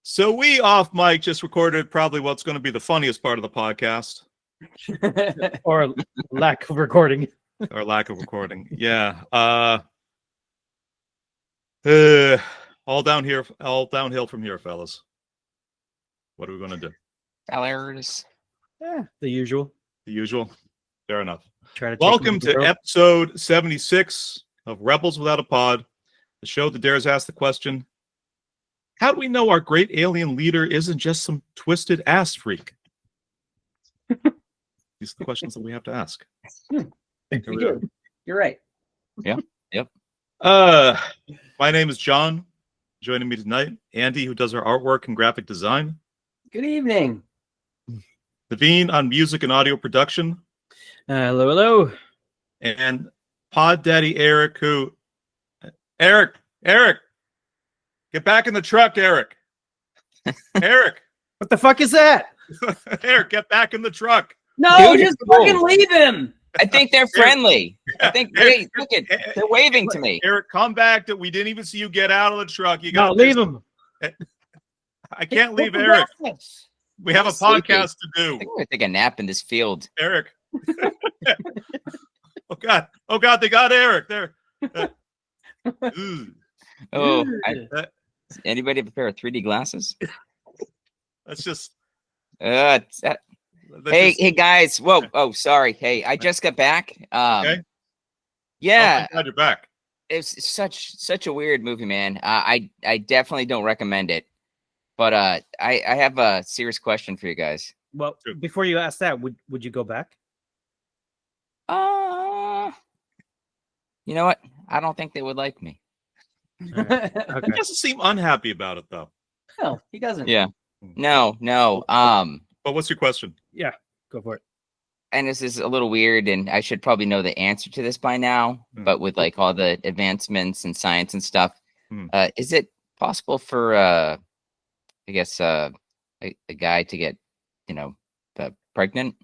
So we off mic just recorded probably what's going to be the funniest part of the podcast. Or lack of recording. Or lack of recording. Yeah. All downhill from here, fellas. What are we going to do? Fellers. Yeah, the usual. The usual. Fair enough. Welcome to episode 76 of Rebels Without a Pod, the show that dares ask the question, how do we know our great alien leader isn't just some twisted ass freak? These are the questions that we have to ask. You're right. Yep. My name is John. Joining me tonight, Andy, who does our artwork and graphic design. Good evening. Naveen on music and audio production. Hello. And Pod Daddy Eric, who... Eric! Get back in the truck, Eric! Eric! What the fuck is that? Eric, get back in the truck! No, Dude, just fucking leave him. I think they're friendly. I think they look at they're waving to me. Eric, come back. That we didn't even see you get out of the truck. You No, got leave him. I can't leave Eric. We have a podcast to I do. think we're gonna take a nap in this field. Eric. Oh God, they got Eric there. Anybody have a pair of 3D glasses? That's just. Hey guys. Whoa. Oh, sorry. Hey, I just got back. Okay. Yeah. Oh, glad you're back. It's such a weird movie, man. I definitely don't recommend it. But I have a serious question for you guys. Well, before you ask that, would you go back? You know what? I don't think they would like me. Okay. He doesn't seem unhappy about it though. No, he doesn't. Yeah. No. But what's your question? Yeah, go for it. And this is a little weird, and I should probably know the answer to this by now. But with like all the advancements in science and stuff, is it possible for a guy to get, pregnant?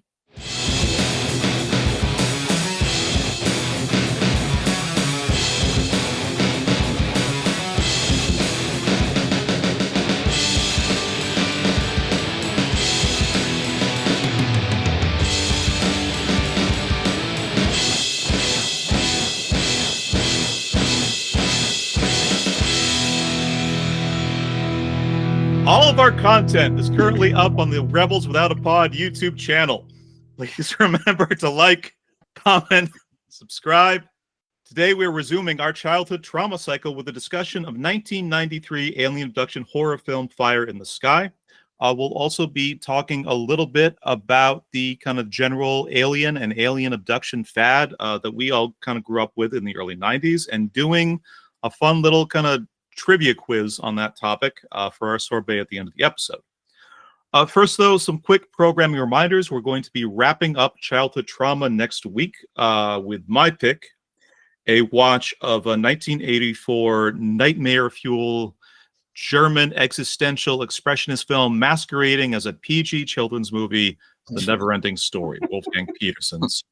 All of our content is currently up on the Rebels Without a Pod YouTube channel. Please remember to like, comment, subscribe. Today we're resuming our childhood trauma cycle with a discussion of 1993 alien abduction horror film Fire in the Sky. We'll also be talking a little bit about the kind of general alien and alien abduction fad that we all kind of grew up with in the early 90s, and doing a fun little kind of trivia quiz on that topic for our sorbet at the end of the episode. First, though, some quick programming reminders. We're going to be wrapping up childhood trauma next week with my pick, a watch of a 1984 nightmare fuel German existential expressionist film masquerading as a PG children's movie, The Never-Ending Story, Wolfgang Petersen's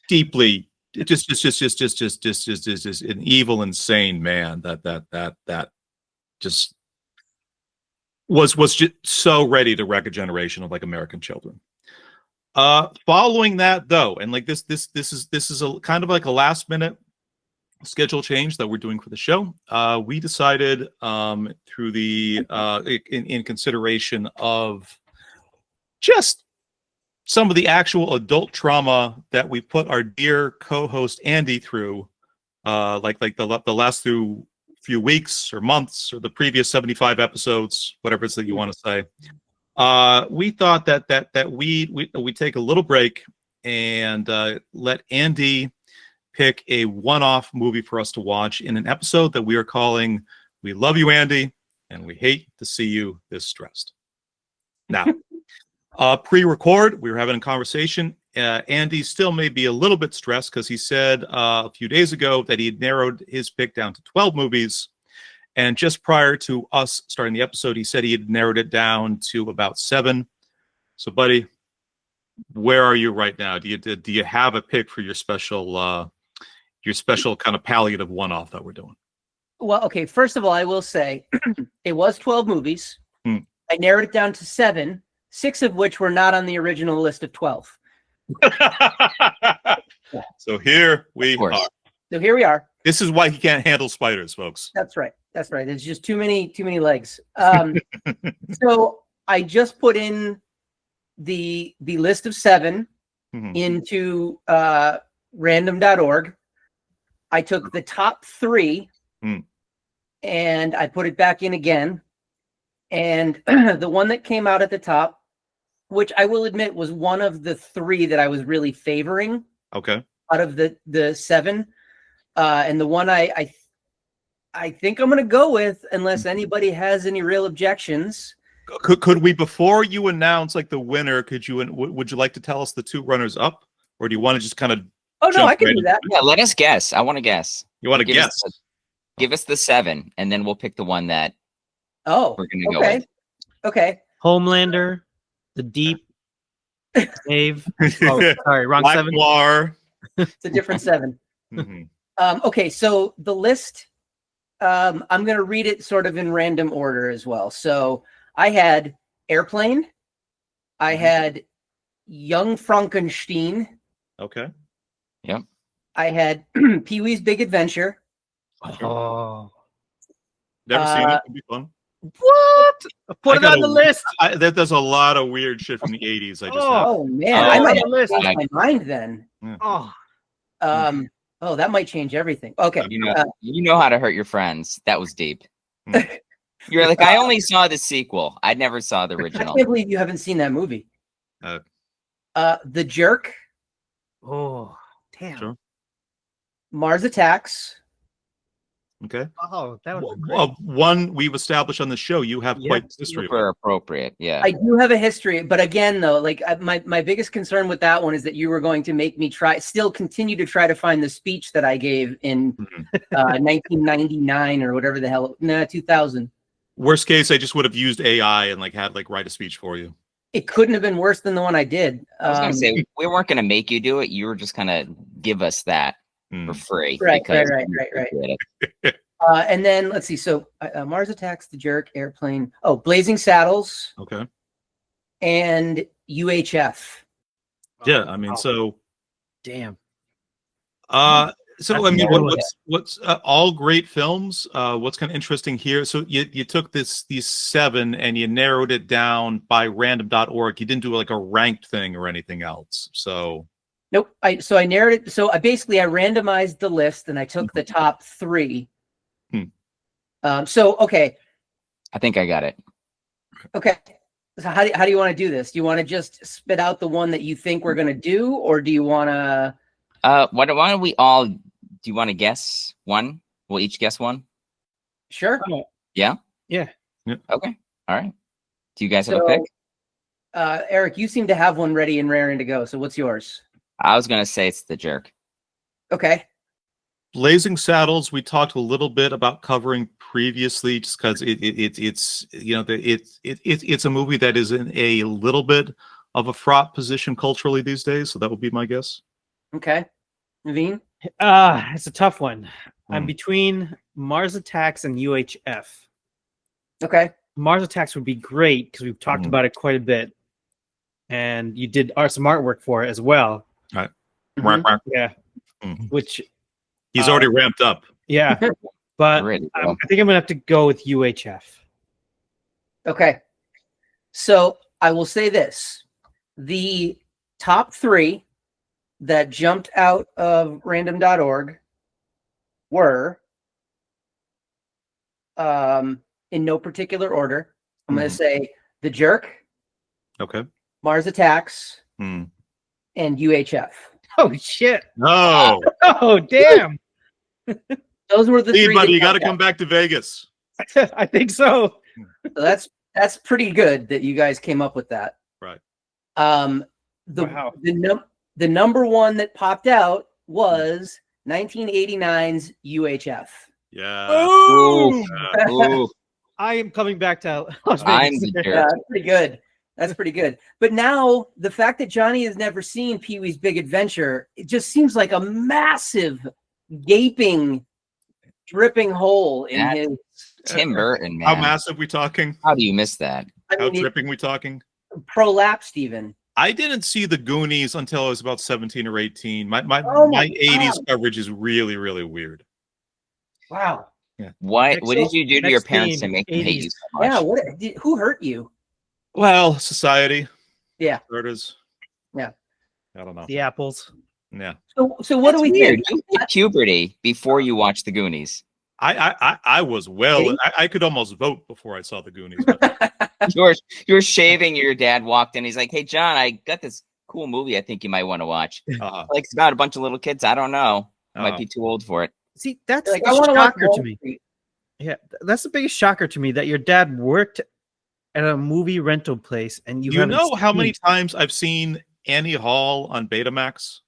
deeply just an evil, insane man that just was just so ready to wreck a generation of like American children. Following that, though, and like this is a kind of like a last minute schedule change that we're doing for the show. We decided through the in consideration of just some of the actual adult trauma that we put our dear co-host Andy through, like the last few weeks or months or the previous 75 episodes, whatever it's that you want to say. We thought that we take a little break and let Andy pick a one-off movie for us to watch in an episode that we are calling "We Love You, Andy, and We Hate to See You This Stressed." Now, pre-record, we were having a conversation. Andy still may be a little bit stressed because he said a few days ago that he had narrowed his pick down to 12 movies. And just prior to us starting the episode, he said he had narrowed it down to about 7. So, buddy, where are you right now? Do you have a pick for your special kind of palliative one-off that we're doing? Well, okay. First of all, I will say it was 12 movies. I narrowed it down to 7, 6 of which were not on the original list of 12. So here we Of course. are. So here we are. This is why he can't handle spiders, folks. That's right. That's right. There's just too many legs. So I just put in the list of 7 Mhm. into random.org. I took the top 3 and I put it back in again. And the one that came out at the top, which I will admit was one of the 3 that I was really favoring Okay. out of the 7, and the one I think I'm going to go with, unless anybody has any real objections. Could we, before you announce like the winner, would you like to tell us the 2 runners up, or do you want to just kind of? Oh no, I can do that. Yeah, let us guess. I want to guess. You want to guess? Give us the 7, and then we'll pick the one that Oh, we're going to go okay. with. Okay. Homelander, The Deep, Dave. Oh, sorry, wrong Black 7. Noir. It's a different 7. Mhm. Okay, so the list, I'm going to read it sort of in random order as well. So I had Airplane. I had Young Frankenstein. Okay. Yep. I had Pee-wee's Big Adventure. Oh, Never seen it. It'd be fun. what? Put it got on the a- list. There's a lot of weird shit from the 80s. I just Oh man, Oh, I might on have the list. changed my mind then. Oh, Oh, that might change everything. Okay. You know how to hurt your friends. That was deep. Hmm. You're like, I only saw the sequel. I never saw the I original. can't believe you haven't seen that movie. The Jerk, oh, damn. Sure. Mars Attacks. Okay. Oh, that was great. Well, one we've established on the show. You have Yeah, quite a history. Of Super appropriate. Yeah. I do have a history, but again, though, like my biggest concern with that one is that you were going to make me continue to try to find the speech that I gave in Mhm. 1999 or whatever the hell, 2000. Worst case, I just would have used AI and had write a speech for you. It couldn't have been worse than the one I did. I was going to say, we weren't going to make you do it. You were just going to give us that Hmm. for free. Right. because you did it. And then let's see. So Mars Attacks, The Jerk, Airplane. Oh, Blazing Saddles Okay. and UHF. Yeah. I mean, so. Damn. So That's I mean, good. what's all great films? What's kind of interesting here? So you took these 7 and you narrowed it down by random.org. You didn't do like a ranked thing or anything else. So Nope. So I narrowed it. So I randomized the list and I took the top 3. Okay. I think I got it. Okay. So how do you want to do this? Do you want to just spit out the one that you think we're going to do, or do you want to? Why don't we all? Do you want to guess one? We'll each guess one. Sure. Yeah. Yeah. Okay. All right. Do you guys have a pick? Eric, you seem to have one ready and raring to go. So what's yours? I was going to say it's The Jerk. Okay. Blazing Saddles, we talked a little bit about covering previously, just because it's a movie that is in a little bit of a fraught position culturally these days. So that would be my guess. Okay. Naveen? It's a tough one. I'm between Mars Attacks and UHF. Okay. Mars Attacks would be great because we've talked about it quite a bit, and you did some artwork for it as well. Right. Mhm. Yeah. Mhm. Which He's already ramped up. yeah, but Really I cool. think I'm gonna have to go with UHF. Okay. So I will say this. The top 3 that jumped out of random.org were, in no particular order, I'm going to say The Jerk, Okay. Mars Attacks, Hmm. and UHF. Oh shit! No, Oh damn! Those were the Steve, 3. buddy, that you got to jumped out. come back to Vegas. I think so. So that's pretty good that you guys came up with that. Right. Wow. The number 1 that popped out was 1989's UHF. Yeah. Ooh. Ooh. I am coming back to Las I'm Vegas. The Jerk. Yeah, that's pretty good. That's pretty good. But now the fact that Johnny has never seen Pee-wee's Big Adventure, it just seems like a massive, gaping, dripping hole in That- his. Tim Burton, man. How massive we talking? How do you miss that? How tripping we talking? Prolapsed even. I didn't see the Goonies until I was about 17 or 18. My 80s coverage is really, really weird. Wow. Yeah. What did you do to your parents to make them hate you so much? Yeah. Who hurt you? Well, society. Yeah. Herders. Yeah. I don't know. The apples. Yeah. So what do we Weird. think? You hit puberty before you watched the Goonies. I was I could almost vote before I saw the Goonies. But You were shaving. Your dad walked in. He's like, "Hey, John, I got this cool movie. I think you might want to watch. Like it's about a bunch of little kids. I don't know. I might be too old for it." See, that's Like, the I want to watch shocker to me. Yeah, that's the biggest shocker to me that your dad worked at a movie rental place and you know how many times I've seen Annie Hall on Betamax?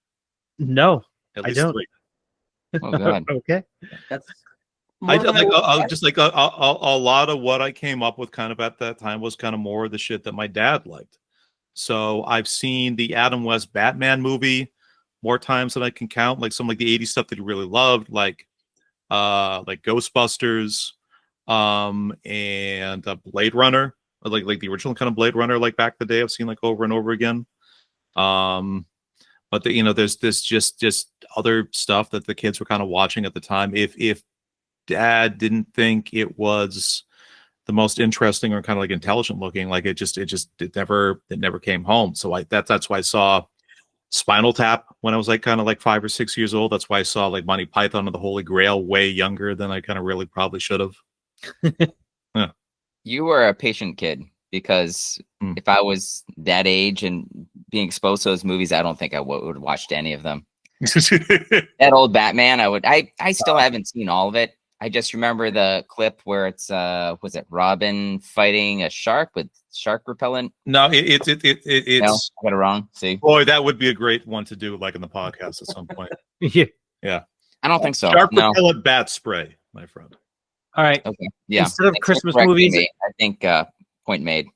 No, At I least don't. 3. Oh God. Okay. That's I just like a lot of what I came up with kind of at that time was kind of more of the shit that my dad liked. So I've seen the Adam West Batman movie more times than I can count. Like some like the 80s stuff that he really loved, like Ghostbusters, and Blade Runner, like the original kind of Blade Runner, like back in the day. I've seen like over and over again. But there's this just other stuff that the kids were kind of watching at the time. If Dad didn't think it was the most interesting or kind of like intelligent looking, like it never came home. So that's why I saw Spinal Tap when I was like kind of like 5 or 6 years old. That's why I saw like Monty Python and the Holy Grail way younger than I kind of really probably should have. Yeah. You were a patient kid because if I was that age and being exposed to those movies, I don't think I would have watched any of them. That old Batman, I still haven't seen all of it. I just remember the clip where it's was it Robin fighting a shark with shark repellent? No, it's No, I got it wrong. See, boy, that would be a great one to do like in the podcast at some point. Yeah. I don't think so. Shark No. repellent bat spray, my friend. All right. Okay. Yeah. Instead of Thanks for Christmas correcting movies, me. I think point made.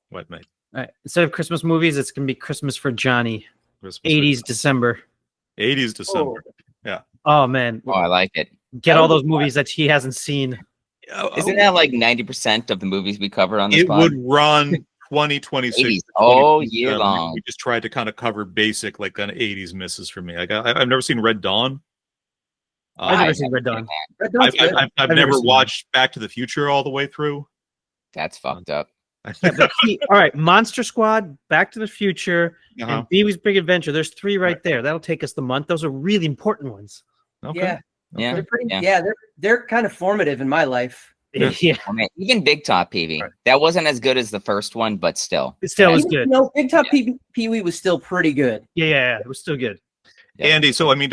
What, mate? all right. Instead of Christmas movies, it's gonna be Christmas for Johnny. Christmas 80s December. 80s December. Yeah. Oh man, Oh, I like it. get all those movies that he hasn't seen. Isn't that like 90% of the movies we cover on this It pod? would run 2026 80s all year 2027. long. We just tried to kind of cover basic like kind of 80s misses for me. Like I've never seen Red Dawn. I've never seen Red Dawn. I've never watched Back to the Future all the way through. That's fucked up. Yeah, but all right, Monster Squad, Back to the Future, and Pee-wee's Big Adventure. There's 3 right there. That'll take us the month. Those are really important ones. Okay. Yeah. Yeah. They're pretty, Yeah. they're kind of formative in my life. Yeah. I mean, even Big Top Peewee. Right. That wasn't as good as the first one, but still. It still was Even good. though Big Top Pee-wee was still pretty good. Yeah, it was still good. Yeah. Andy, so I mean,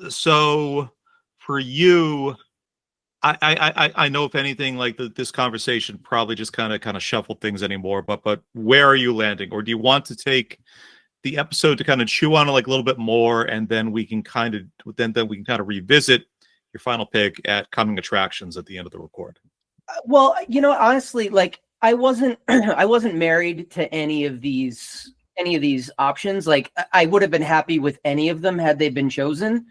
so for you, I know if anything, like this conversation probably just kind of shuffled things anymore. But where are you landing, or do you want to take the episode to kind of chew on it like a little bit more, and then we can kind of revisit your final pick at coming attractions at the end of the record? Well, honestly, like I wasn't married to any of these options. Like I would have been happy with any of them had they been chosen.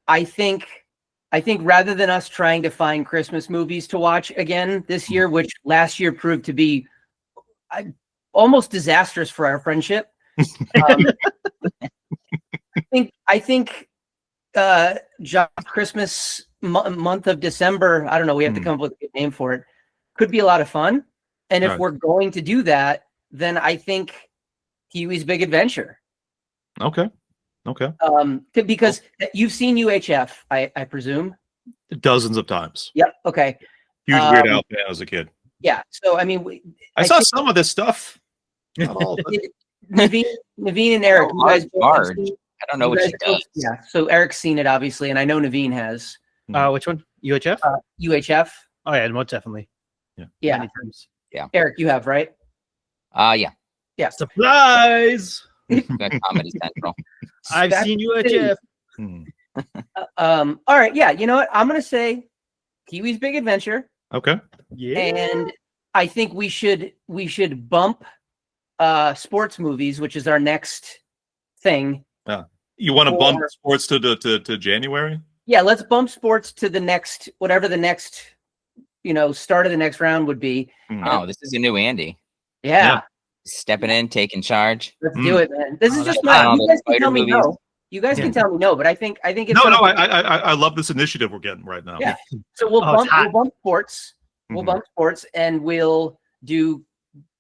I think rather than us trying to find Christmas movies to watch again this year, which last year proved to be almost disastrous for our friendship, I think Christmas month of December, I don't know, we have to come up with a good name for it, could be a lot of fun. And if we're going to do that, then I think Pee-wee's Big Adventure. Okay. Because you've seen UHF, I presume. Dozens of times. Yep. Okay. Huge Weird Al fan as a kid. Yeah. So I mean, I saw some of this stuff. Naveen and Eric, you guys both have seen- I don't know what she does. Yeah. So Eric's seen it obviously, and I know Naveen has. Which one? UHF? UHF. Oh yeah, most definitely. Yeah. Many times. Yeah. Eric, you have, right? Yeah. Yeah. Supplies. Comedy Central. I've seen UHF. All right. Yeah. You know what? I'm gonna say Pee-wee's Big Adventure. Okay. Yeah. And I think we should bump sports movies, which is our next thing. You want to bump sports to January? Yeah, let's bump sports to the next, whatever the next start of the next round would be. Oh, this is a new Andy. Yeah. Stepping in, taking charge. Let's do it, man. This is just that's fine. you guys can tell me Movies. no. You guys can tell me no, but I think it's I love this initiative we're getting right now. Yeah. So we'll bump sports. We'll bump sports, and we'll do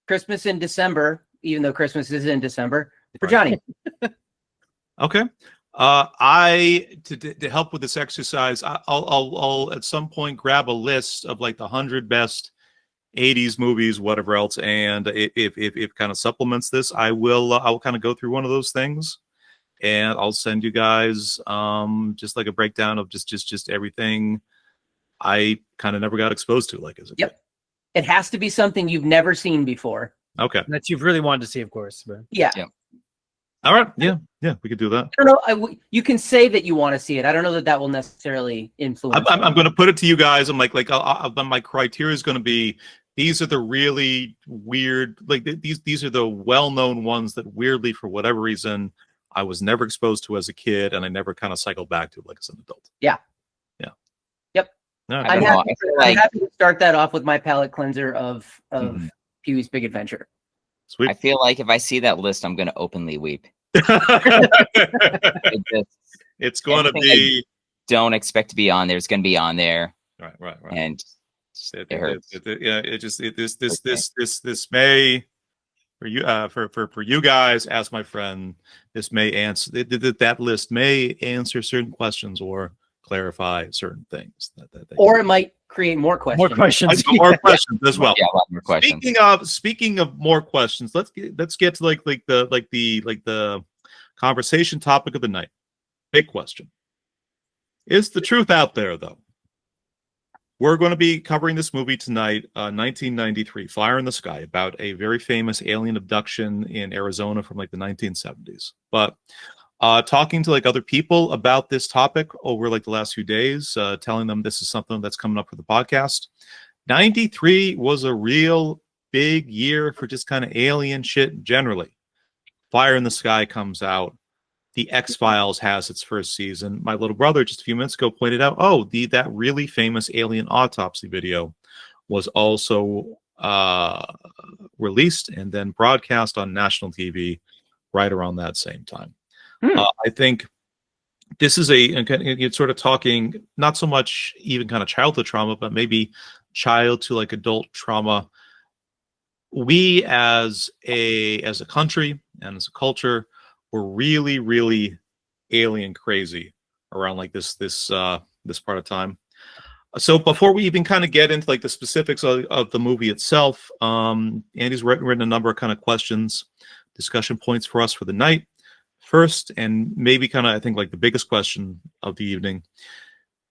Christmas in December, even though Christmas is in December for Johnny. Okay. To help with this exercise, I'll at some point grab a list of like the 100 best 80s movies, whatever else, and if kind of supplements this, I'll kind of go through one of those things, and I'll send you guys just like a breakdown of just everything I kind of never got exposed to, like as a kid. It has to be something you've never seen before. Okay. That you've really wanted to see, of course. But Yeah. All right. Yeah, we could do that. I don't know. You can say that you want to see it. I don't know that will necessarily influence. I'm going to put it to you guys. I'm like my criteria is going to be, these are the really weird, like these are the well-known ones that weirdly, for whatever reason, I was never exposed to as a kid, and I never kind of cycled back to like as an adult. Yeah. Yep. Right. I'm happy to start that off with my palate cleanser of Pee-wee's Big Adventure. Sweet. I feel like if I see that list, I'm going to openly weep. It's going to be. I don't expect to be on there. It's going to be on there. Right. And it hurts. This may, for you, for you guys, as my friend, this may answer that list may answer certain questions or clarify certain things. Or it might create more questions. More questions. More questions as well. Yeah, a lot more questions. Speaking of more questions, let's get to like the conversation topic of the night. Big question. Is the truth out there, though? We're going to be covering this movie tonight, 1993, Fire in the Sky, about a very famous alien abduction in Arizona from like the 1970s. But talking to like other people about this topic over like the last few days, telling them this is something that's coming up for the podcast. 93 was a real big year for just kind of alien shit generally. Fire in the Sky comes out. The X-Files has its first season. My little brother just a few minutes ago pointed out, that really famous alien autopsy video was also released and then broadcast on national TV right around that same time. I think this is it's sort of talking not so much even kind of childhood trauma, but maybe child to like adult trauma. We as a country and as a culture, we're really, really alien crazy around like this part of time. So before we even kind of get into like the specifics of the movie itself, Andy's written a number of kind of questions, discussion points for us for the night. First, and maybe kind of I think like the biggest question of the evening,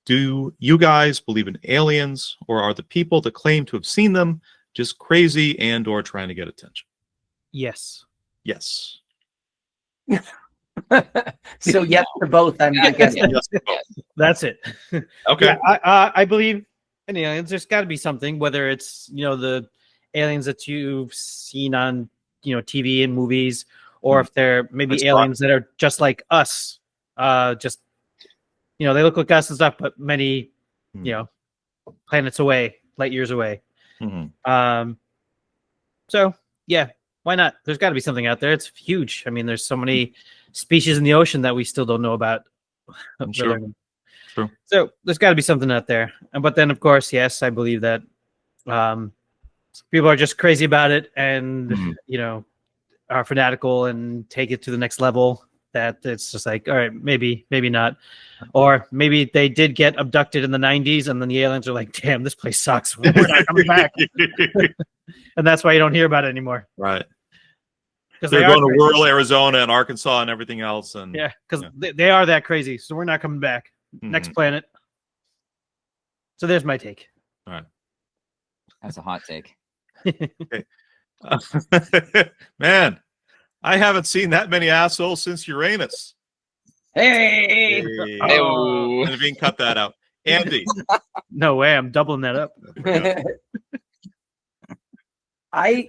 do you guys believe in aliens, or are the people that claim to have seen them just crazy and or trying to get attention? Yes. Yes. So yes to both. I'm guessing. Yes, That's it. okay. Yeah, I believe in aliens. There's got to be something, whether it's the aliens that you've seen on TV and movies, or if they're maybe aliens that are just like us, just they look like us and stuff, but many planets away, light years away. So yeah, why not? There's got to be something out there. It's huge. I mean, there's so many species in the ocean that we still don't know about. Sure. True. So there's got to be something out there. But then, of course, yes, I believe that people are just crazy about it, and are fanatical and take it to the next level. That it's just like, all right, maybe not, or maybe they did get abducted in the 90s, and then the aliens are like, damn, this place sucks. We're not coming back, and that's why you don't hear about it anymore. Right. Because they're going to rural Arizona and Arkansas and everything else, and because they are that crazy. So we're not coming back. Next planet. So there's my take. All right. That's a hot take. Okay. Man, I haven't seen that many assholes since Uranus. Hey. Oh, and being cut that out. Andy. No way, I'm doubling that up. That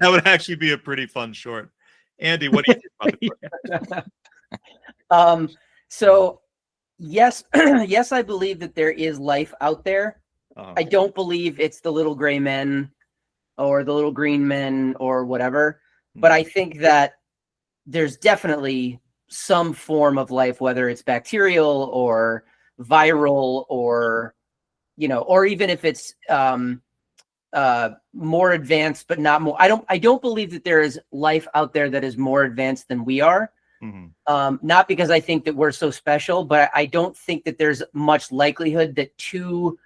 would actually be a pretty fun short. Andy, what do you think about it? So yes, yes, I believe that there is life out there. I don't believe it's the little gray men or the little green men or whatever. But I think that there's definitely some form of life, whether it's bacterial or viral or, or even if it's more advanced, but not more. I don't believe that there is life out there that is more advanced than we are. Not because I think that we're so special, but I don't think that there's much likelihood that two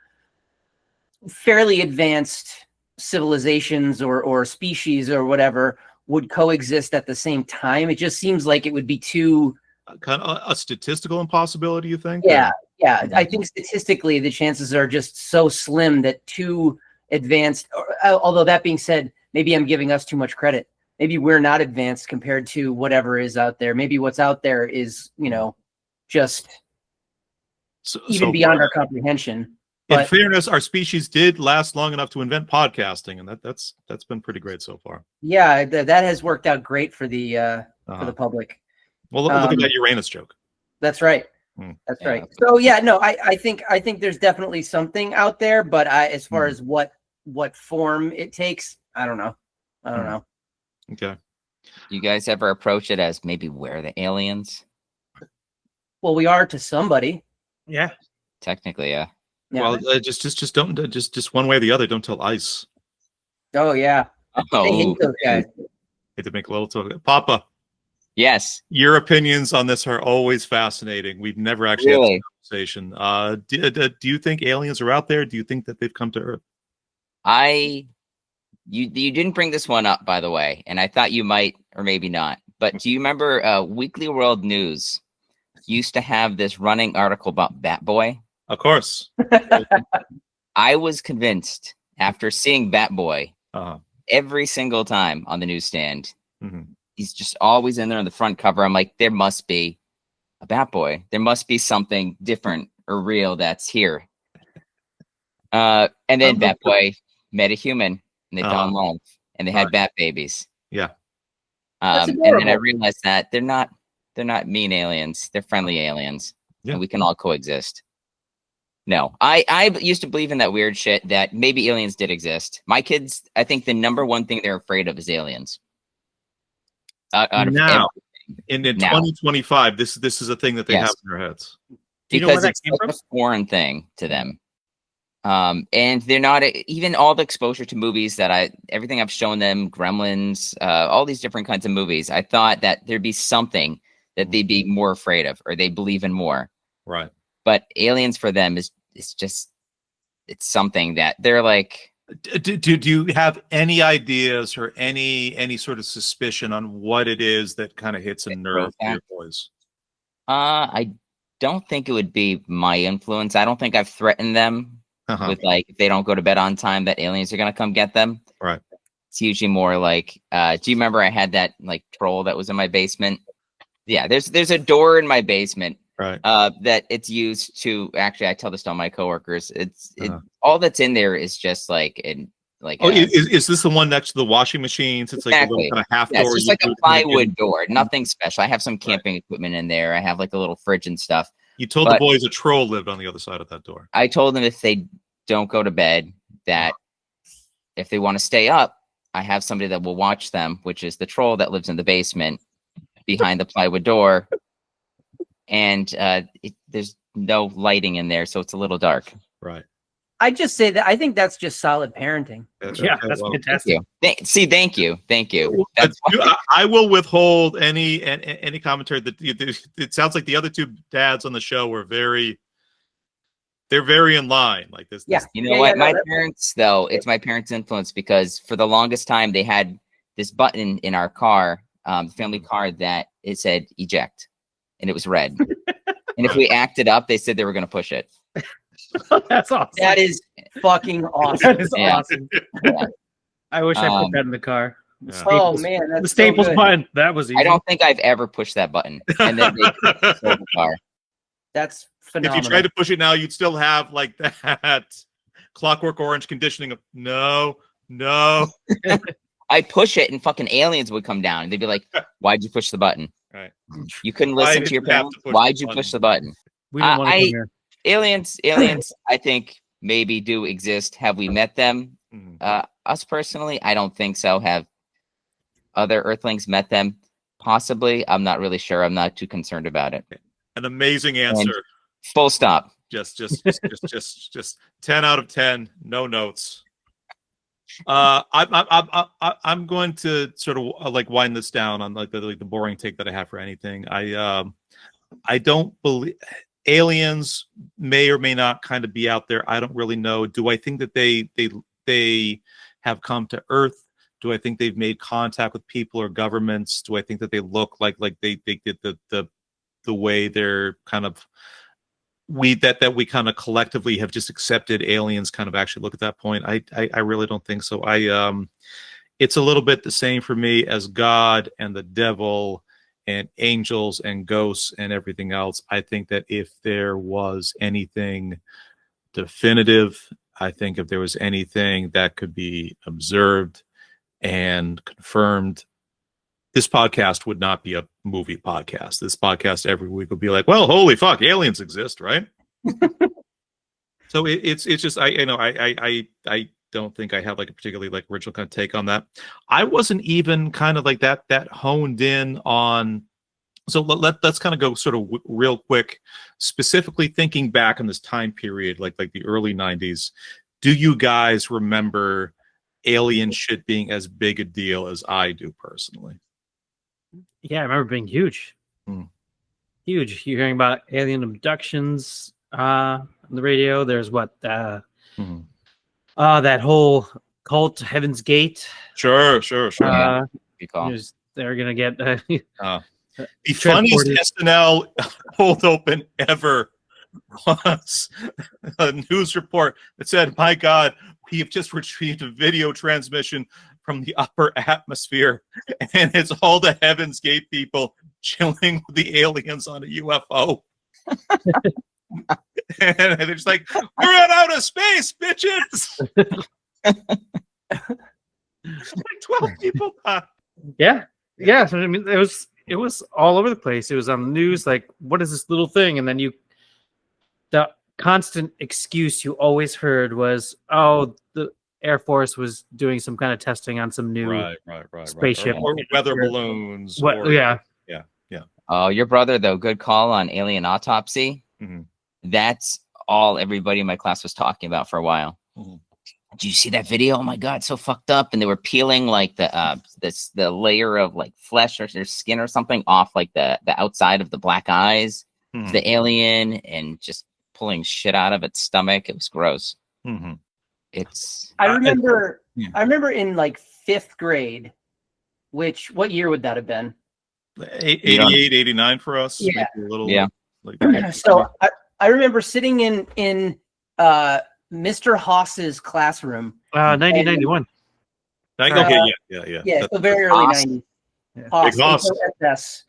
fairly advanced civilizations or species or whatever would coexist at the same time. It just seems like it would be too kind of a statistical impossibility, you think? Yeah. I think statistically the chances are just so slim that two advanced, although that being said, maybe I'm giving us too much credit. Maybe we're not advanced compared to whatever is out there. Maybe what's out there is, just even beyond our comprehension. In fairness, our species did last long enough to invent podcasting, and that's been pretty great so far. Yeah, that has worked out great for the public. Well, look at that Uranus joke. That's right. That's right. So yeah, no, I think there's definitely something out there, but as far as what form it takes, I don't know. Okay. You guys ever approach it as maybe we're the aliens? Well, we are to somebody. Yeah. Technically, yeah. Well, just don't just one way or the other. Don't tell ICE. Oh yeah. They hate those guys. Hate to make a little talk. Papa. Yes. Your opinions on this are always fascinating. We've never actually had this conversation. Do you think aliens are out there? Do you think that they've come to Earth? You didn't bring this one up, by the way, and I thought you might or maybe not. But do you remember Weekly World News used to have this running article about Bat Boy? Of course. I was convinced after seeing Bat Boy every single time on the newsstand. He's just always in there on the front cover. I'm like, there must be a Bat Boy. There must be something different or real that's here. And then Bat Boy met a human, and they fell in love, and they had bat babies. Yeah. And then I realized that they're not mean aliens. They're friendly aliens, and we can all coexist. No, I used to believe in that weird shit that maybe aliens did exist. My kids, I think the number one thing they're afraid of is aliens. Now, in 2025, this is a thing that they have in their heads. Because it's like a foreign thing to them. And they're not even all the exposure to movies that everything I've shown them, Gremlins, all these different kinds of movies. I thought that there'd be something that they'd be more afraid of, or they believe in more. Right. But aliens for them is just, it's something that they're like. Do you have any ideas or any sort of suspicion on what it is that kind of hits a nerve for your boys? I don't think it would be my influence. I don't think I've threatened them with like, if they don't go to bed on time, that aliens are going to come get them. Right. It's usually more like, do you remember I had that like troll that was in my basement? Yeah, there's a door in my basement. Right. That it's used to actually. I tell this to all my coworkers. All that's in there is just like is this the one next to the washing machines? It's like a little kind of half door. It's just like a plywood door. Nothing special. I have some camping equipment in there. I have like a little fridge and stuff. You told the boys a troll lived on the other side of that door. I told them if they don't go to bed, that if they want to stay up, I have somebody that will watch them, which is the troll that lives in the basement behind the plywood door. And there's no lighting in there, so it's a little dark. Right. I just say that I think that's just solid parenting. That's fantastic. Thank you. I will withhold any commentary that it sounds like the other two dads on the show were they're very in line like this. Yeah. You know what? My parents, though, it's my parents' influence because for the longest time they had this button in our car, the family car, that it said eject. And it was red. And if we acted up, they said they were going to push it. That's awesome. That is fucking awesome. That is awesome. Yeah. I wish I put that in the car. Oh man, that's the Staples so button. That was easy. I don't think I've ever pushed that button. And then they sold the car. That's phenomenal. If you tried to push it now, you'd still have like that Clockwork Orange conditioning of no. I'd push it and fucking aliens would come down and they'd be like, why'd you push the button? Right. You couldn't listen to your parents. Why'd you push the button? We don't want to come here. Aliens, I think maybe do exist. Have we met them? Us personally, I don't think so. Have other Earthlings met them? Possibly. I'm not really sure. I'm not too concerned about it. An amazing answer. And full stop. Just 10 out of 10. No notes. I'm going to sort of like wind this down on like the boring take that I have for anything. I don't believe aliens may or may not kind of be out there. I don't really know. Do I think that they have come to Earth? Do I think they've made contact with people or governments? Do I think that they look like they did the way they're kind of we kind of collectively have just accepted aliens kind of actually look at that point? I really don't think so. It's a little bit the same for me as God and the devil and angels and ghosts and everything else. I think that if there was anything definitive, I think if there was anything that could be observed and confirmed, this podcast would not be a movie podcast. This podcast every week would be like, well, holy fuck, aliens exist, right? So it's just I don't think I have like a particularly like original kind of take on that. I wasn't even kind of like that honed in on. So let's kind of go sort of real quick, specifically thinking back on this time period, like the early 90s. Do you guys remember alien shit being as big a deal as I do personally? Yeah, I remember being huge. Huge. You're hearing about alien abductions on the radio. There's that whole cult, Heaven's Gate. Sure. They're gonna get the funniest SNL hold open ever was a news report that said, "My God, we have just retrieved a video transmission from the upper atmosphere, and it's all the Heaven's Gate people chilling with the aliens on a UFO." And they're just like, "We're out outer space, bitches!" Like 12 people. Yeah. So, I mean, it was all over the place. It was on the news. Like, what is this little thing? And then the constant excuse you always heard was, "Oh, the Air Force was doing some kind of testing on some new spaceship or weather balloons." Yeah. Oh, your brother though, good call on alien autopsy. That's all everybody in my class was talking about for a while. Did you see that video? Oh my God, so fucked up. And they were peeling like the layer of like flesh or their skin or something off like the outside of the black eyes, the alien, and just pulling shit out of its stomach. It was gross. I remember in like 5th grade, what year would that have been? 88, 89 for us. Yeah. So I remember sitting in Mr. Haas's classroom. 1991. Yeah, so very early 90s. Haas.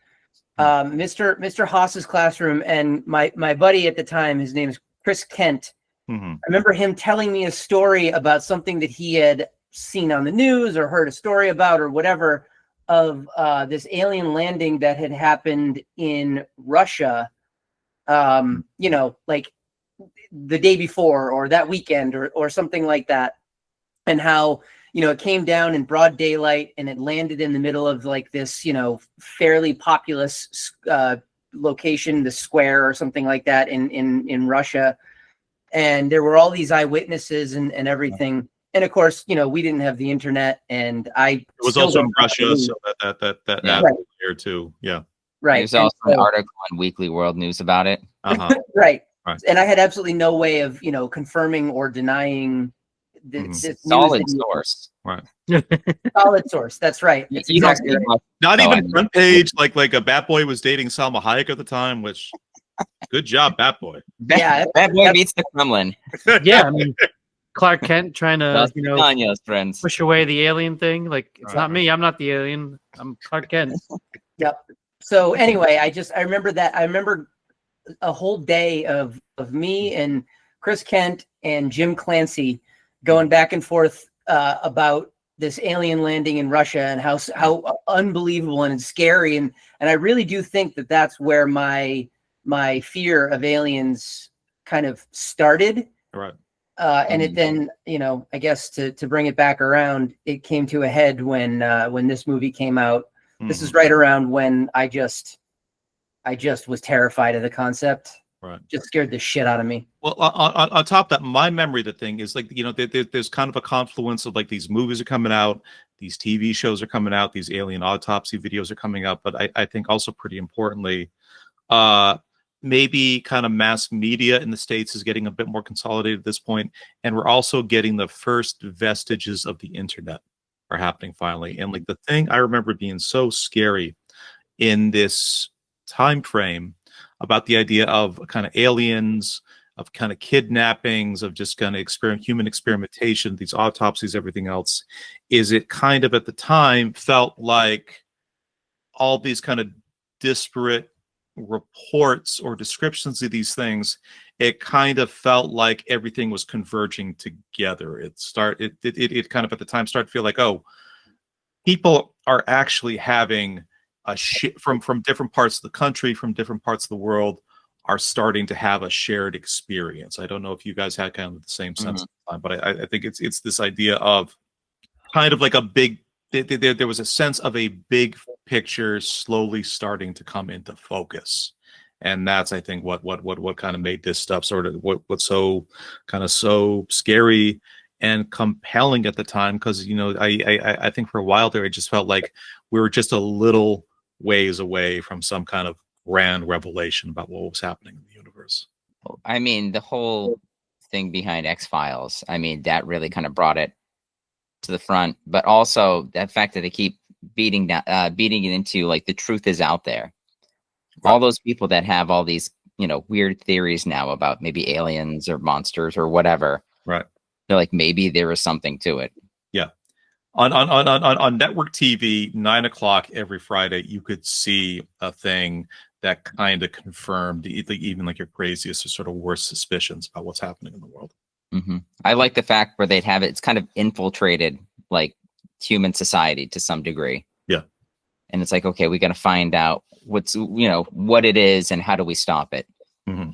Mr. Haas's classroom, and my buddy at the time, his name is Chris Kent. I remember him telling me a story about something that he had seen on the news or heard a story about or whatever of this alien landing that had happened in Russia, like the day before or that weekend or something like that. And how, it came down in broad daylight and it landed in the middle of like this, fairly populous location, the square or something like that in Russia. And there were all these eyewitnesses and everything. And of course, we didn't have the internet, and it was also in Russia, so that added there too. Yeah. Right. There's also an article on Weekly World News about it. Right. And I had absolutely no way of, confirming or denying this solid source. Right. Solid source. That's right. That's exactly right. Not even front page, like a Bat Boy was dating Salma Hayek at the time, which good job, Bat Boy. Bat Boy beats the Kremlin. Yeah, I mean, Clark Kent trying to friends push away the alien thing. Like, it's not me. I'm not the alien. I'm Clark Kent. Yep. So anyway, I remember that. I remember a whole day of me and Chris Kent and Jim Clancy going back and forth about this alien landing in Russia and how unbelievable and scary. And I really do think that that's where my fear of aliens kind of started. Right. And it then, I guess to bring it back around, it came to a head when this movie came out. This is right around when I just was terrified of the concept. Right. Just scared the shit out of me. Well, on top of that, my memory of the thing is like, there's kind of a confluence of like these movies are coming out, these TV shows are coming out, these alien autopsy videos are coming out. But I think also pretty importantly, maybe kind of mass media in the States is getting a bit more consolidated at this point. And we're also getting the first vestiges of the internet are happening finally. And like the thing I remember being so scary in this time frame about the idea of kind of aliens, of kind of kidnappings, of just kind of human experimentation, these autopsies, everything else, is it kind of at the time felt like all these kind of disparate reports or descriptions of these things, it kind of felt like everything was converging together. It kind of at the time started to feel like, oh, people are actually having a shit from different parts of the country, from different parts of the world, are starting to have a shared experience. I don't know if you guys had kind of the same sense, but I think it's this idea of kind of like a big. There was a sense of a big picture slowly starting to come into focus, and that's I think what kind of made this stuff sort of what's so kind of so scary and compelling at the time, because I think for a while there it just felt like we were just a little ways away from some kind of grand revelation about what was happening in the universe. I mean, the whole thing behind X-Files, I mean, that really kind of brought it to the front, but also that fact that they keep beating it into like the truth is out there. Right. All those people that have all these, weird theories now about maybe aliens or monsters or whatever. Right. They're like, maybe there is something to it. Yeah. On network TV, 9 o'clock every Friday, you could see a thing that kind of confirmed even like your craziest or sort of worst suspicions about what's happening in the world. Mm-hmm. I like the fact where they'd have it's kind of infiltrated like human society to some degree. Yeah. And it's like, okay, we got to find out what it is and how do we stop it? Mm-hmm.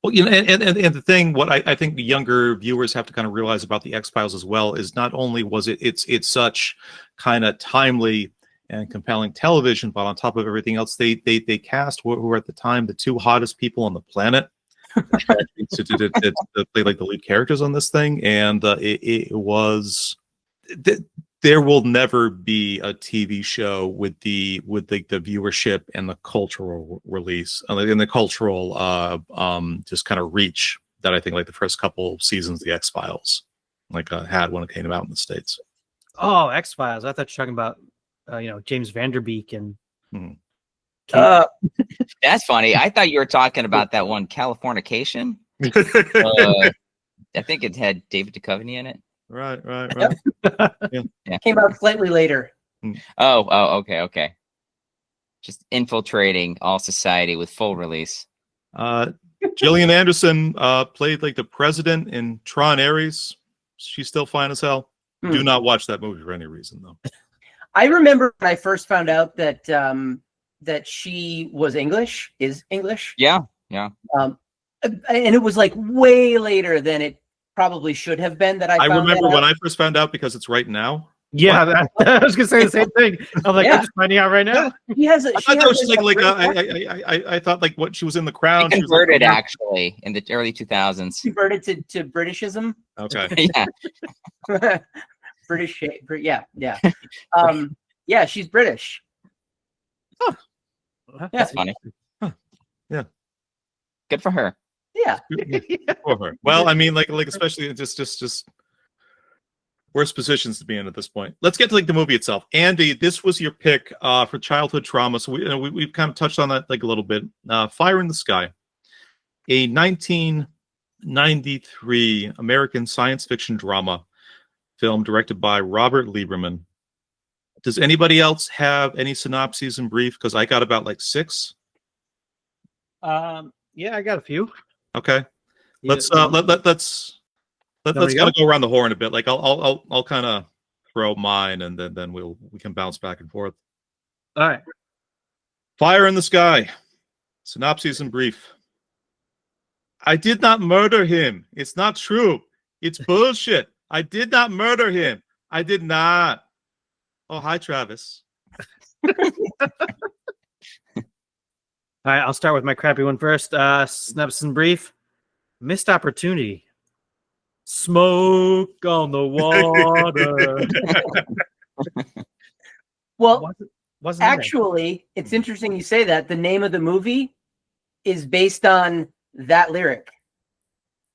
Well, and the thing, what I think the younger viewers have to kind of realize about the X-Files as well is not only was it's such kind of timely and compelling television, but on top of everything else, they cast who were at the time the two hottest people on the planet to play like the lead characters on this thing, and it was. There will never be a TV show with the viewership and the cultural release and the cultural just kind of reach that I think like the first couple seasons of the X-Files had when it came out in the States. Oh, X-Files! I thought you were talking about James Vanderbeek and. That's funny. I thought you were talking about that one, Californication. I think it had David Duchovny in it. Right. Yeah. Came out slightly later. Oh, okay. Just infiltrating all society with full release. Gillian Anderson played like the president in Tron Ares. She's still fine as hell. Do not watch that movie for any reason, though. I remember when I first found out that that she was English. Yeah. And it was like way later than it probably should have been that I remember when I first found out because it's right now. Yeah, I was gonna say the same thing. I'm like, I'm just finding out right now. I thought like what she was in The Crown. She converted actually in the early 2000s. Converted to Britishism. Okay. Yeah. British. Yeah. Yeah, she's British. Oh, that's funny. Huh. Yeah. Good for her. Yeah. For her. Well, I mean, like especially just worst positions to be in at this point. Let's get to like the movie itself. Andy, this was your pick for childhood trauma. So we've kind of touched on that like a little bit. Fire in the Sky, a 1993 American science fiction drama film directed by Robert Lieberman. Does anybody else have any synopses in brief? Because I got about like 6. Yeah, I got a few. Okay, let's kind of go around the horn a bit. Like I'll kind of throw mine, and then we can bounce back and forth. All right. Fire in the Sky. Synopsis in brief. I did not murder him. It's not true. It's bullshit. I did not murder him. I did not. Oh, hi, Travis. All right, I'll start with my crappy one first. Synopsis in brief. Missed opportunity. Smoke on the water. Well, wasn't in there. actually, it's interesting you say that. The name of the movie is based on that lyric.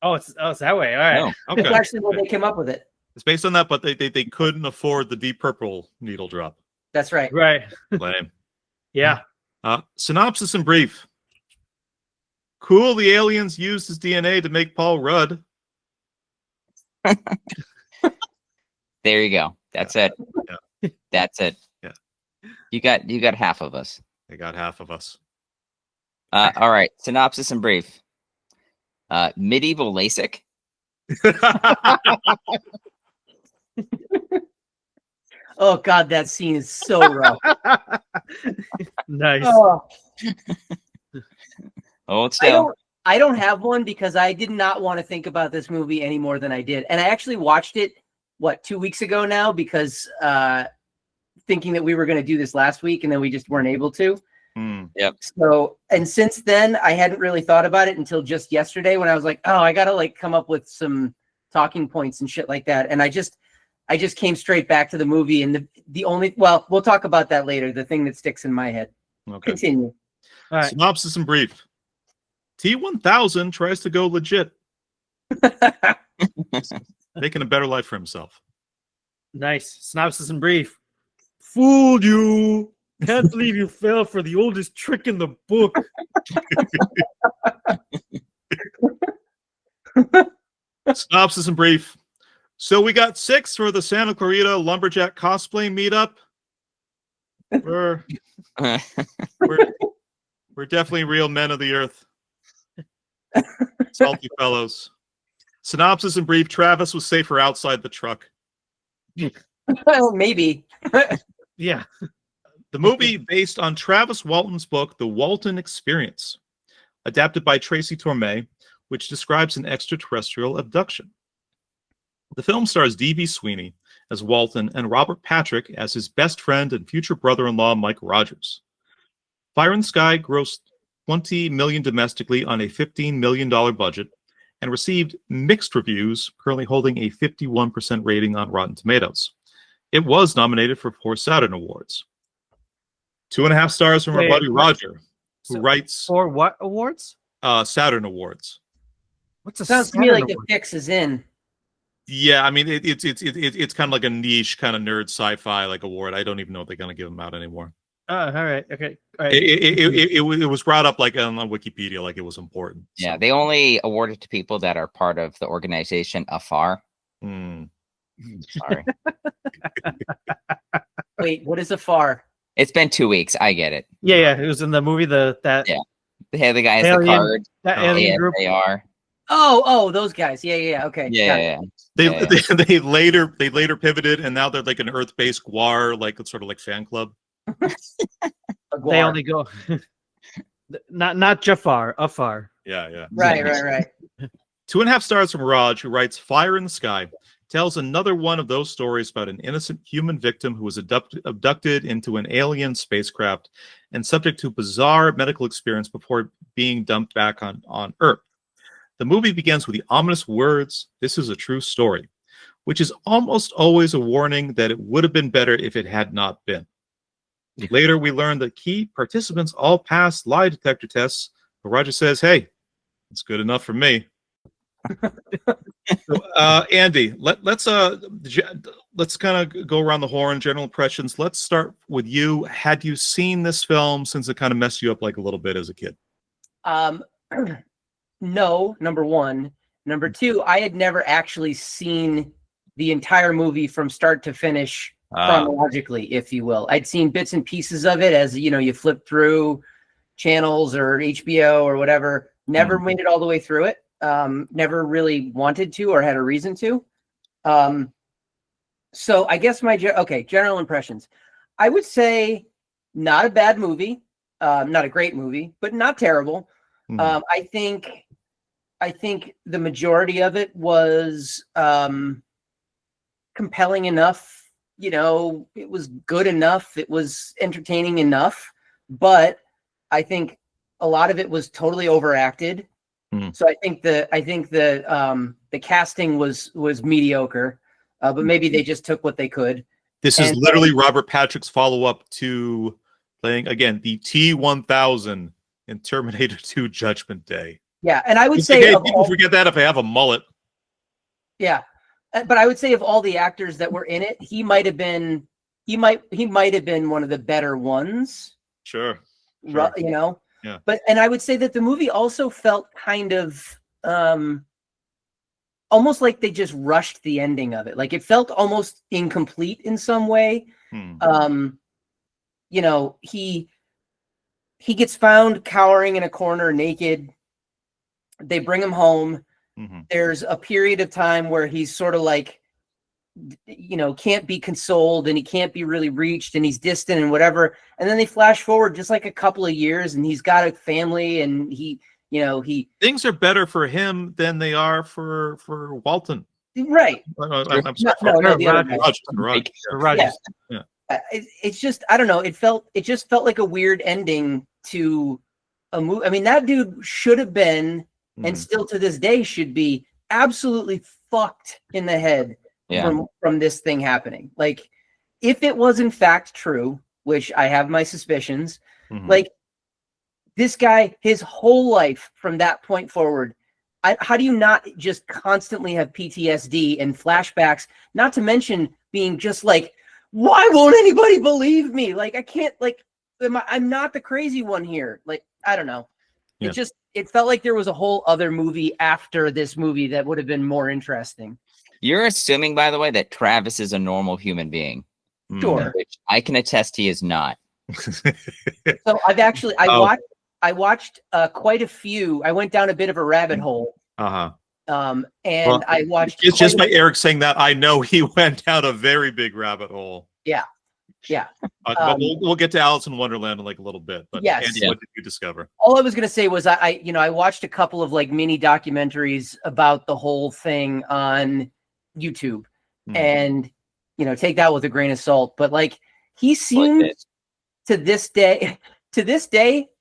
Oh, it's that way. All right. No. It's Okay. actually where they came up with it. It's based on that, but they couldn't afford the Deep Purple needle drop. That's right. Right. Lame. Yeah. Synopsis in brief. Cool, the aliens used his DNA to make Paul Rudd. There you go. That's it. Yeah. That's it. Yeah. You got half of us. They got half of us. All right. Synopsis in brief. Medieval LASIK. Oh God, that scene is so rough. Nice. Oh, Hold still. I don't have one because I did not want to think about this movie any more than I did. And I actually watched it, 2 weeks ago now, because thinking that we were going to do this last week and then we just weren't able to. Yep. So, and since then I hadn't really thought about it until just yesterday when I was like, oh, I got to come up with some talking points and shit like that. And I just came straight back to the movie, and the only, well, we'll talk about that later. The thing that sticks in my head. Okay. Continue. All right. Synopsis in brief. T-1000 tries to go legit, making a better life for himself. Nice. Synopsis in brief. Fooled you. Can't believe you fell for the oldest trick in the book. Synopsis in brief. So we got 6 for the Santa Clarita Lumberjack cosplay meetup. We're definitely real men of the earth. Salty fellows. Synopsis in brief. Travis was safer outside the truck. Well, maybe. Yeah. The movie based on Travis Walton's book, The Walton Experience, adapted by Tracy Torme, which describes an extraterrestrial abduction. The film stars D.B. Sweeney as Walton and Robert Patrick as his best friend and future brother-in-law, Mike Rogers. Fire in the Sky grossed $20 million domestically on a $15 million budget and received mixed reviews, currently holding a 51% rating on Rotten Tomatoes. It was nominated for 4 Saturn Awards. 2.5 stars from our buddy Roger, who writes For what awards? Saturn Awards. What's a Sounds to me Saturn like the award? fix is in. Yeah, I mean it's kind of like a niche kind of nerd sci-fi like award. I don't even know if they're gonna give them out anymore. All right. Okay. All right. It was brought up like on Wikipedia, like it was important. Yeah, they only award it to people that are part of the organization AFAR. Sorry. Wait, what is afar? It's been 2 weeks. I get it. Yeah. It was in the movie. Yeah. The guy has the Alien- card. That alien group. AFAR. Oh, those guys. Yeah. Okay. Yeah. They later pivoted and now they're like an Earth-based GWAR, like sort of like fan club. They only go. not Jafar. Afar. Yeah. Right. 2.5 stars from Raj, who writes Fire in the Sky, tells another one of those stories about an innocent human victim who was abducted into an alien spacecraft and subject to bizarre medical experience before being dumped back on Earth. The movie begins with the ominous words, "This is a true story," which is almost always a warning that it would have been better if it had not been. Later, we learn that key participants all passed lie detector tests, but Roger says, hey, it's good enough for me. So, Andy, let's kind of go around the horn, general impressions. Let's start with you. Had you seen this film since it kind of messed you up like a little bit as a kid? No, number one. Number two, I had never actually seen the entire movie from start to finish chronologically, if you will. I'd seen bits and pieces of it as, you flip through channels or HBO or whatever. Never made it all the way through it. Never really wanted to or had a reason to. So I guess general impressions. I would say not a bad movie, not a great movie, but not terrible. I think I think the majority of it was compelling enough. You know, it was good enough. It was entertaining enough. But I think a lot of it was totally overacted. So I think the casting was mediocre, but maybe they just took what they could. This is literally Robert Patrick's follow-up to playing again the T-1000 in Terminator 2: Judgment Day. Yeah, and I would say hey, people forget that if they have a mullet. Yeah, but I would say of all the actors that were in it, he might have been one of the better ones. Sure. You know. Yeah. And I would say that the movie also felt kind of almost like they just rushed the ending of it. Like it felt almost incomplete in some way. You know, he gets found cowering in a corner naked. They bring him home. There's a period of time where he's sort of like, you know, can't be consoled and he can't be really reached and he's distant and whatever. And then they flash forward just like a couple of years and he's got a family and he things are better for him than they are for Walton. Right. I'm sorry. Rogers. Yeah. It's just, I don't know. It just felt like a weird ending to a movie. I mean, that dude should have been, and still to this day should be, absolutely fucked in the head from this thing happening. Like, if it was in fact true, which I have my suspicions, like this guy, his whole life from that point forward, how do you not just constantly have PTSD and flashbacks? Not to mention being just like, why won't anybody believe me? Like, I can't, like, I'm not the crazy one here. Like, I don't know. Yeah. It felt like there was a whole other movie after this movie that would have been more interesting. You're assuming, by the way, that Travis is a normal human being. Sure. Which I can attest he is not. So I watched quite a few. I went down a bit of a rabbit hole. And I watched. It's just by Eric saying that I know he went down a very big rabbit hole. Yeah. But we'll get to Alice in Wonderland in like a little bit. But yes. Andy, what did you discover? All I was going to say was I watched a couple of like mini documentaries about the whole thing on YouTube, and take that with a grain of salt. But like he seems to this day,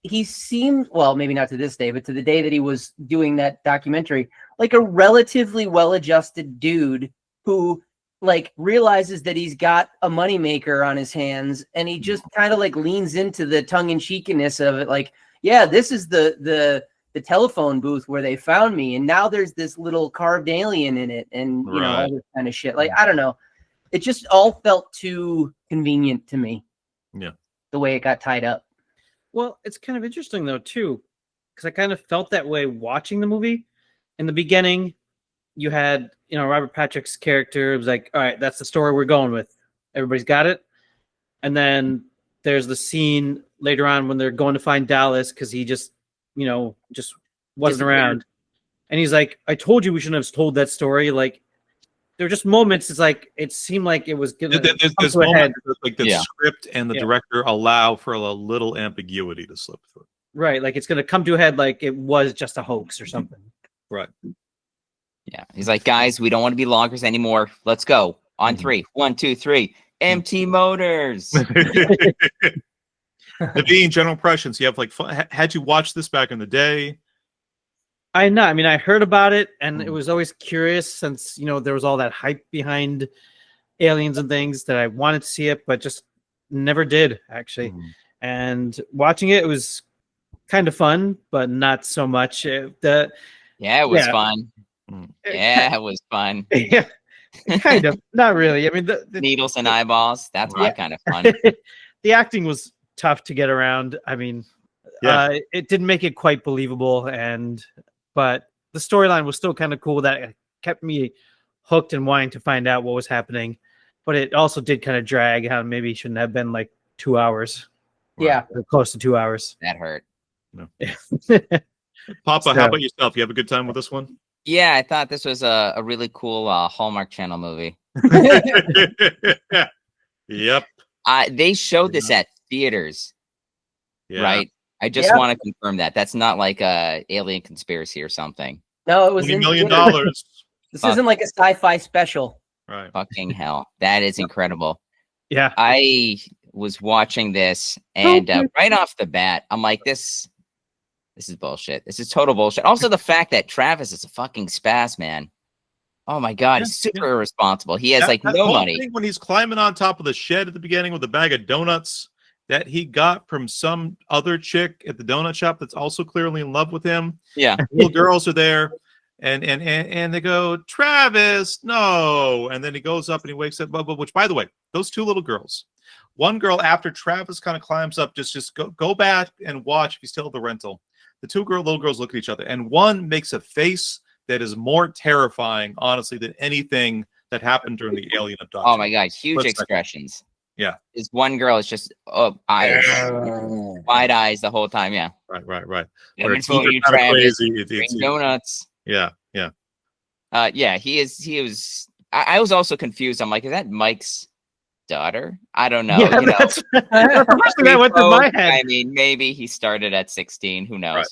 he seemed, well, maybe not to this day, but to the day that he was doing that documentary, like a relatively well-adjusted dude who like realizes that he's got a moneymaker on his hands, and he just kind of like leans into the tongue-in-cheekiness of it. Like, yeah, this is the telephone booth where they found me, and now there's this little carved alien in it, and all this kind of shit. Like, I don't know. It just all felt too convenient to me. Yeah. The way it got tied up. Well, it's kind of interesting though too, because I kind of felt that way watching the movie. In the beginning, you had Robert Patrick's character. It was like, all right, that's the story we're going with. Everybody's got it. And then there's the scene later on when they're going to find Dallas because he just wasn't around. And he's like, I told you we shouldn't have told that story. Like, there were just moments. It's like it seemed like it was going to there's moments like the script and the director allow for a little ambiguity to slip through. Right, like it's going to come to a head like it was just a hoax or something. Right. Yeah, he's like, guys, we don't want to be loggers anymore. Let's go on 3. 1, 2, 3. Empty motors. Naveen, general impressions. You have like had you watched this back in the day? I mean, I heard about it, and it was always curious since there was all that hype behind aliens and things that I wanted to see it, but just never did actually. And watching it was kind of fun, but not so much. It was fun. Yeah, it was fun. Yeah, kind of. Not really. I mean, the needles and eyeballs. That's my kind of fun. The acting was tough to get around. I mean, it didn't make it quite believable, but the storyline was still kind of cool. That kept me hooked and wanting to find out what was happening. But it also did kind of drag. How maybe it shouldn't have been like 2 hours. Yeah, or close to 2 hours. That hurt. No. Papa, how about yourself? You have a good time with this one? Yeah, I thought this was a really cool Hallmark Channel movie. Yep. They showed this at theaters, right? I just want to confirm that. That's not like a alien conspiracy or something. No, it was $20 in million. theaters. This Fuck. isn't like a sci-fi special. Right. Fucking hell. That is incredible. Yeah. I was watching this and right off the bat, I'm like, this is bullshit. This is total bullshit. Also, the fact that Travis is a fucking spaz, man. Oh my God, he's super irresponsible. He has like That no whole money. thing when he's climbing on top of the shed at the beginning with a bag of donuts that he got from some other chick at the donut shop that's also clearly in love with him. Yeah. Little girls are there, and they go, Travis, no. And then he goes up and he wakes up. Which, by the way, those two little girls. One girl, after Travis kind of climbs up, just go back and watch if you still have the rental. The two little girls look at each other, and one makes a face that is more terrifying, honestly, than anything that happened during the alien abduction. Oh my God, huge expressions. Yeah. This one girl is just eyes, wide eyes the whole time. Yeah. Right. Let me It's phone you, kinda Travis. crazy. Bring donuts. Yeah. Yeah, he was. I was also confused. I'm like, is that Mike's daughter? I don't know. Yeah, you know, that's the first thing that went through my head. I mean, maybe he started at 16. Who knows? Right.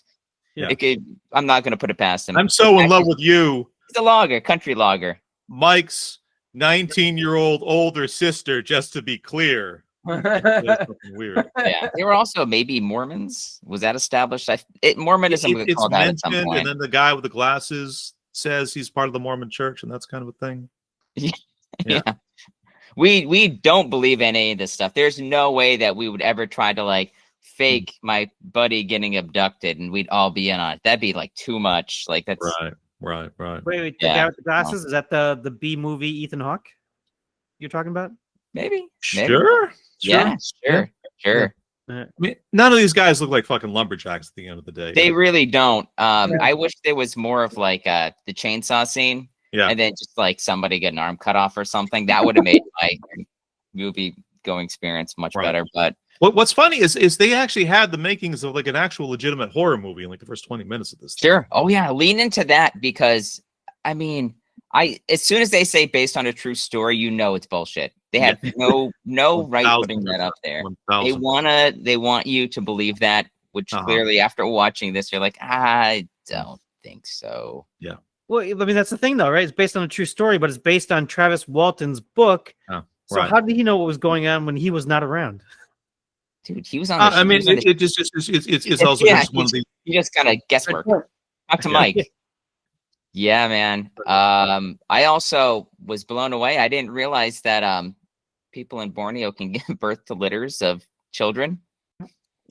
Yeah. It could, I'm not going to put it past him. I'm so in love with you. He's a logger, country logger. Mike's 19-year-old older sister, just to be clear. That's something weird. Yeah, they were also maybe Mormons. Was that established? Mormonism was It's called out at some mentioned, point. and then the guy with the glasses says he's part of the Mormon church, and that's kind of a thing. Yeah. We don't believe in any of this stuff. There's no way that we would ever try to like fake my buddy getting abducted and we'd all be in on it. That'd be like too much. Like that's Right. Wait, the guy with the glasses, is that the B movie Ethan Hawke you're talking about? maybe. Sure. Yeah, sure. I mean, none of these guys look like fucking lumberjacks at the end of the day. They really don't. I wish there was more of like the chainsaw scene. Yeah. And then just like somebody get an arm cut off or something. That would have made my movie going experience much better. But what's funny is they actually had the makings of like an actual legitimate horror movie in like the first 20 minutes of this thing. Sure. Oh yeah, lean into that because I mean, as soon as they say based on a true story, you know it's bullshit. They have no right putting that up there. 1,000. They want you to believe that, which clearly after watching this, you're like, I don't think so. Yeah. Well, I mean, that's the thing, though, right? It's based on a true story, but it's based on Travis Walton's book. Oh, so how did he know what was going on when he was not around? Dude, he was on. The I mean, it's also just one of these. You just kind of guesswork. Talk to Mike. Yeah, man. I also was blown away. I didn't realize that people in Borneo can give birth to litters of children.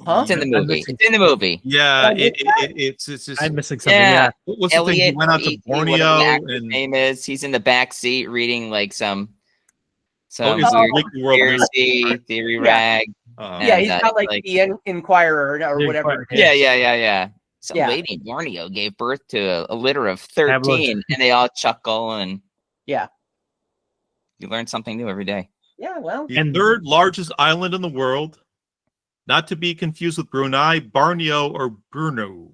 Huh? It's in the movie. It's in the movie. Yeah, it's just. I'm missing something. Yeah. What's the thing? He Elliot, went out to Borneo and name is. He's in the back seat reading like some conspiracy theory rag. Yeah, he's got like the Inquirer or whatever. Yeah. Some lady in Borneo gave birth to a litter of 13, and they all chuckle and you learn something new every day. Yeah, well, the third largest island in the world, not to be confused with Brunei, Borneo, or Brunei.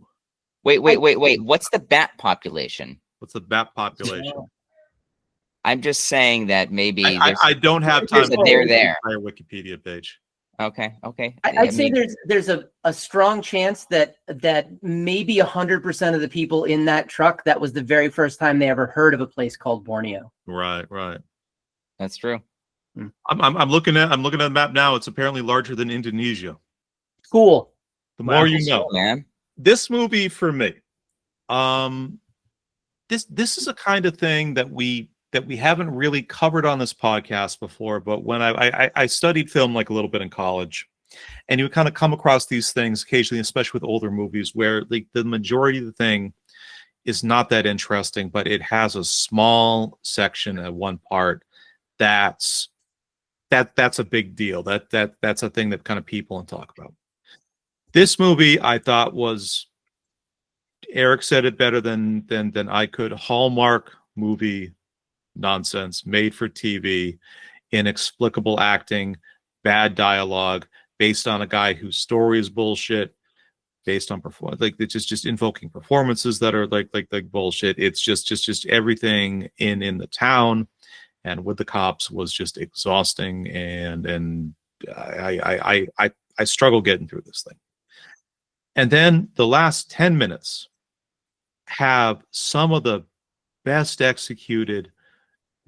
Wait. What's the bat population? What's the bat population? I'm just saying that maybe I don't have time to they're there. Entire Wikipedia page. Okay. I'd say there's a strong chance that maybe 100% of the people in that truck, that was the very first time they ever heard of a place called Borneo. Right. That's true. I'm looking at the map now. It's apparently larger than Indonesia. Cool. The more you know, man. This movie for me, this is a kind of thing that we haven't really covered on this podcast before. But when I studied film like a little bit in college, and you would kind of come across these things occasionally, especially with older movies, where like the majority of the thing is not that interesting, but it has a small section at one part that's a big deal. That's a thing that kind of people and talk about. This movie I thought was, Eric said it better than I could. Hallmark movie nonsense, made for TV, inexplicable acting, bad dialogue, based on a guy whose story is bullshit, based on performance, like it's just invoking performances that are like bullshit. It's just everything in the town and with the cops was just exhausting, and I struggle getting through this thing. And then the last 10 minutes have some of the best executed,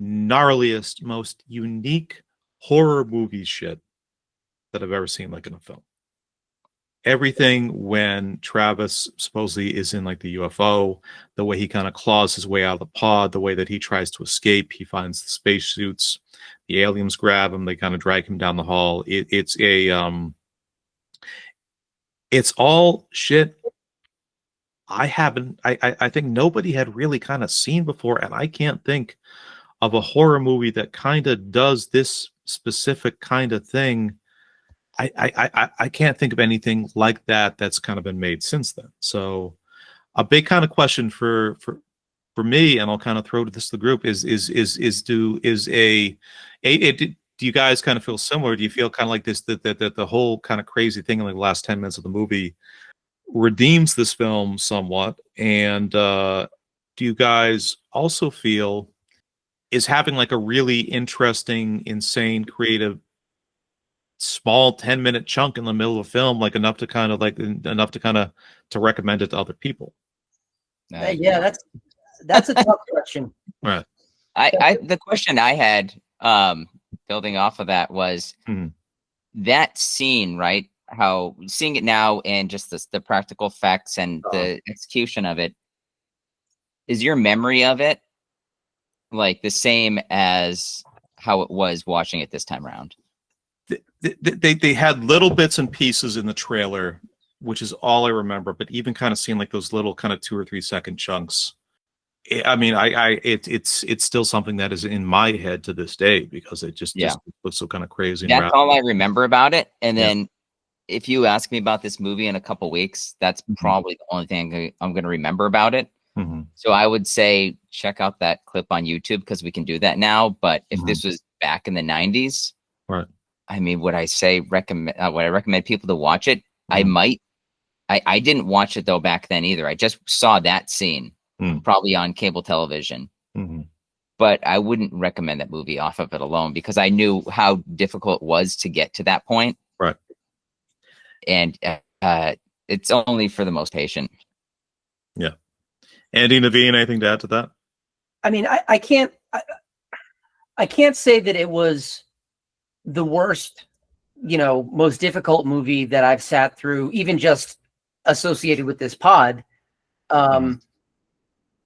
gnarliest, most unique horror movie shit that I've ever seen, like in a film. Everything when Travis supposedly is in like the UFO, the way he kind of claws his way out of the pod, the way that he tries to escape, he finds the spacesuits, the aliens grab him, they kind of drag him down the hall. It's all shit I think nobody had really kind of seen before, and I can't think of a horror movie that kind of does this specific kind of thing. I can't think of anything like that that's kind of been made since then. So a big kind of question for me, and I'll kind of throw this to the group, do you guys kind of feel similar? Do you feel kind of like this, that the whole kind of crazy thing in like the last 10 minutes of the movie redeems this film somewhat? And do you guys also feel is having like a really interesting, insane, creative, small 10-minute chunk in the middle of a film like enough to kind of to recommend it to other people? Yeah, that's a tough question. Right. The question I had, building off of that, was that scene, right? How seeing it now and just the practical effects and the execution of it, is your memory of it like the same as how it was watching it this time around? They had little bits and pieces in the trailer, which is all I remember, but even kind of seeing like those little kind of 2 or 3 second chunks, I mean, it's still something that is in my head to this day because it just looks so kind of crazy. That's all I remember about it. And then if you ask me about this movie in a couple weeks, that's probably the only thing I'm going to remember about it. So I would say check out that clip on YouTube because we can do that now. But if this was back in the 90s, right? I mean, would I recommend people to watch it? I might. I didn't watch it though back then either. I just saw that scene probably on cable television. But I wouldn't recommend that movie off of it alone because I knew how difficult it was to get to that point. Right. And it's only for the most patient. Yeah. Andy, Naveen, anything to add to that? I mean, I can't say that it was the worst, most difficult movie that I've sat through, even just associated with this pod.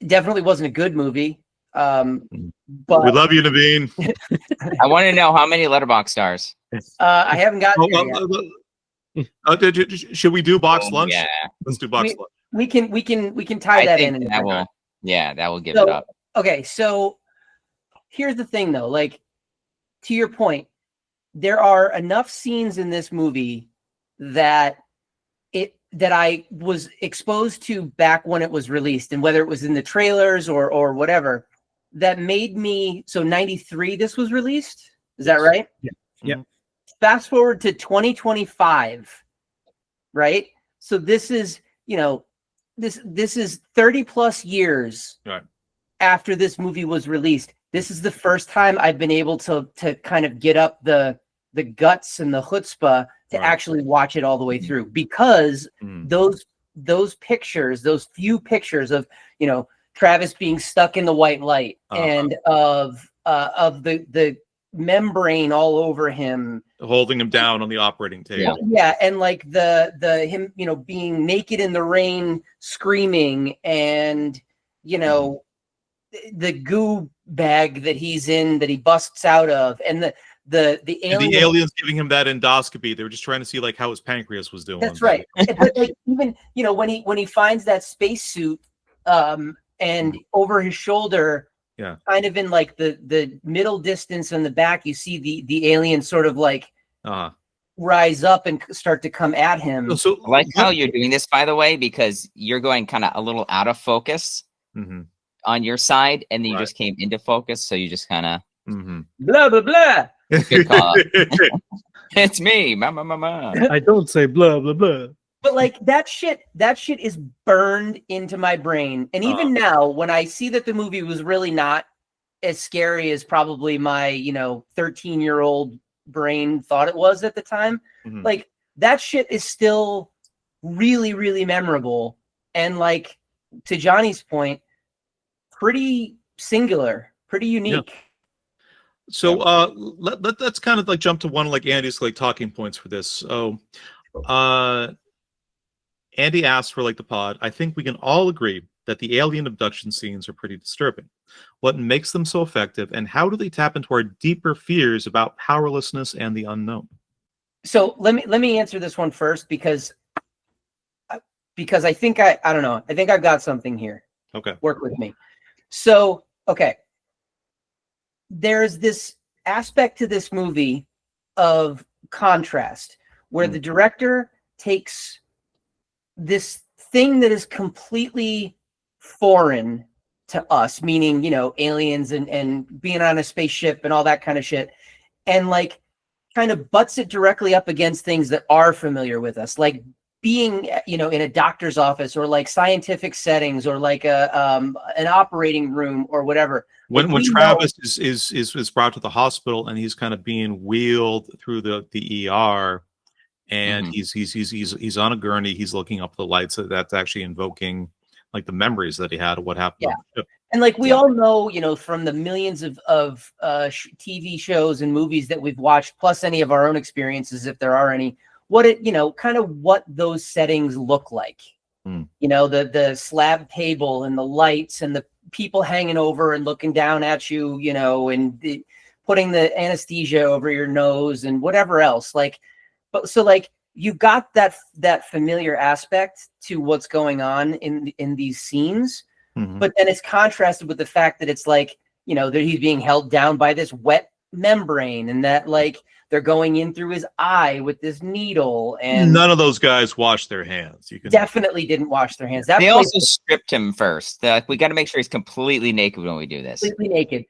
Definitely wasn't a good movie. But we love you, Naveen. I want to know how many Letterboxd stars. I haven't gotten there yet. Should we do box lunch? Yeah, let's do box lunch. We can tie that in. That will give it up. Okay, so here's the thing, though. Like, to your point, there are enough scenes in this movie that I was exposed to back when it was released, and whether it was in the trailers or whatever, that made me. So 93, this was released. Is that right? Yeah. Fast forward to 2025, right? So this is, this is 30 plus years after this movie was released. This is the first time I've been able to kind of get up the guts and the chutzpah to actually watch it all the way through, because those pictures, those few pictures of, Travis being stuck in the white light and of the membrane all over him, holding him down on the operating table. Yeah, and like the him, being naked in the rain, screaming, and the goo bag that he's in, that he busts out of, and the aliens giving him that endoscopy. They were just trying to see like how his pancreas was doing. That's right. But like, even when he finds that spacesuit and over his shoulder, kind of in like the middle distance in the back, you see the alien sort of like rise up and start to come at him. So I like how you're doing this, by the way, because you're going kind of a little out of focus on your side, and then you just came into focus, so you just kind of blah blah blah. Good call. It's me, ma. I don't say blah blah blah. But like that shit is burned into my brain. And even now, when I see that the movie was really not as scary as probably my, 13-year-old brain thought it was at the time, like that shit is still really, really memorable. And like, to Johnny's point, pretty singular, pretty unique. Yeah. So let's kind of like jump to one of like Andy's like talking points for this. So Andy asked for like the pod. I think we can all agree that the alien abduction scenes are pretty disturbing. What makes them so effective, and how do they tap into our deeper fears about powerlessness and the unknown? So let me answer this one first because I think I don't know. I think I've got something here. Okay. Work with me. So, okay. There's this aspect to this movie of contrast where the director takes this thing that is completely foreign to us, meaning, you know, aliens and being on a spaceship and all that kind of shit, and like kind of butts it directly up against things that are familiar with us, like being, you know, in a doctor's office or like scientific settings or like an operating room or whatever. When Travis is brought to the hospital and he's kind of being wheeled through the ER, and he's on a gurney, he's looking up the lights. That's actually invoking like the memories that he had of what happened. Yeah. And like we all know, you know, from the millions of TV shows and movies that we've watched, plus any of our own experiences, if there are any, what it, you know, kind of what those settings look like. You know, the slab table and the lights and the people hanging over and looking down at you, you know, and putting the anesthesia over your nose and whatever else. Like, but so like you got that familiar aspect to what's going on in these scenes, but then it's contrasted with the fact that it's like, you know, that he's being held down by this wet membrane and that like they're going in through his eye with this needle, and none of those guys washed their hands. You can definitely didn't wash their hands. They also stripped him first. We got to make sure he's completely naked when we do this. Completely naked.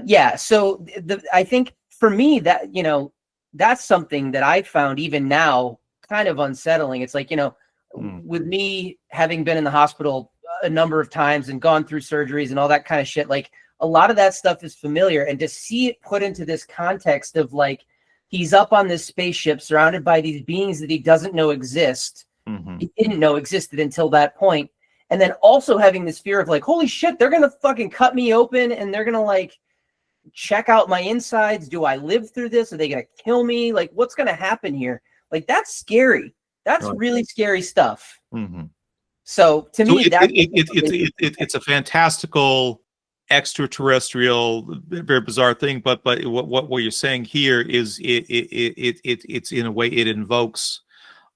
Yeah. So I think for me that, you know, that's something that I found even now kind of unsettling. It's like, you know, with me having been in the hospital a number of times and gone through surgeries and all that kind of shit, like a lot of that stuff is familiar, and to see it put into this context of like, he's up on this spaceship surrounded by these beings that he doesn't know exist. He didn't know existed until that point. And then also having this fear of like, holy shit, they're going to fucking cut me open and they're going to like check out my insides. Do I live through this? Are they going to kill me? Like, what's going to happen here? Like, that's scary. That's really scary stuff. So to me, it's a fantastical extraterrestrial, very bizarre thing. But what you're saying here is it's in a way it invokes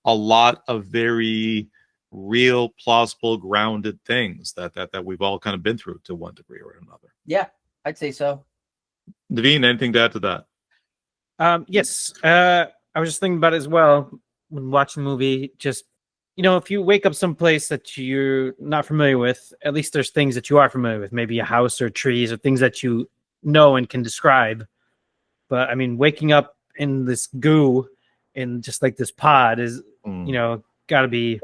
a lot of very real, plausible, grounded things that we've all kind of been through to one degree or another. Yeah, I'd say so. Naveen, anything to add to that? Yes. I was just thinking about it as well when watching the movie. Just, you know, if you wake up someplace that you're not familiar with, at least there's things that you are familiar with, maybe a house or trees or things that you know and can describe. But I mean, waking up in this goo in just like this pod is, you know, got to be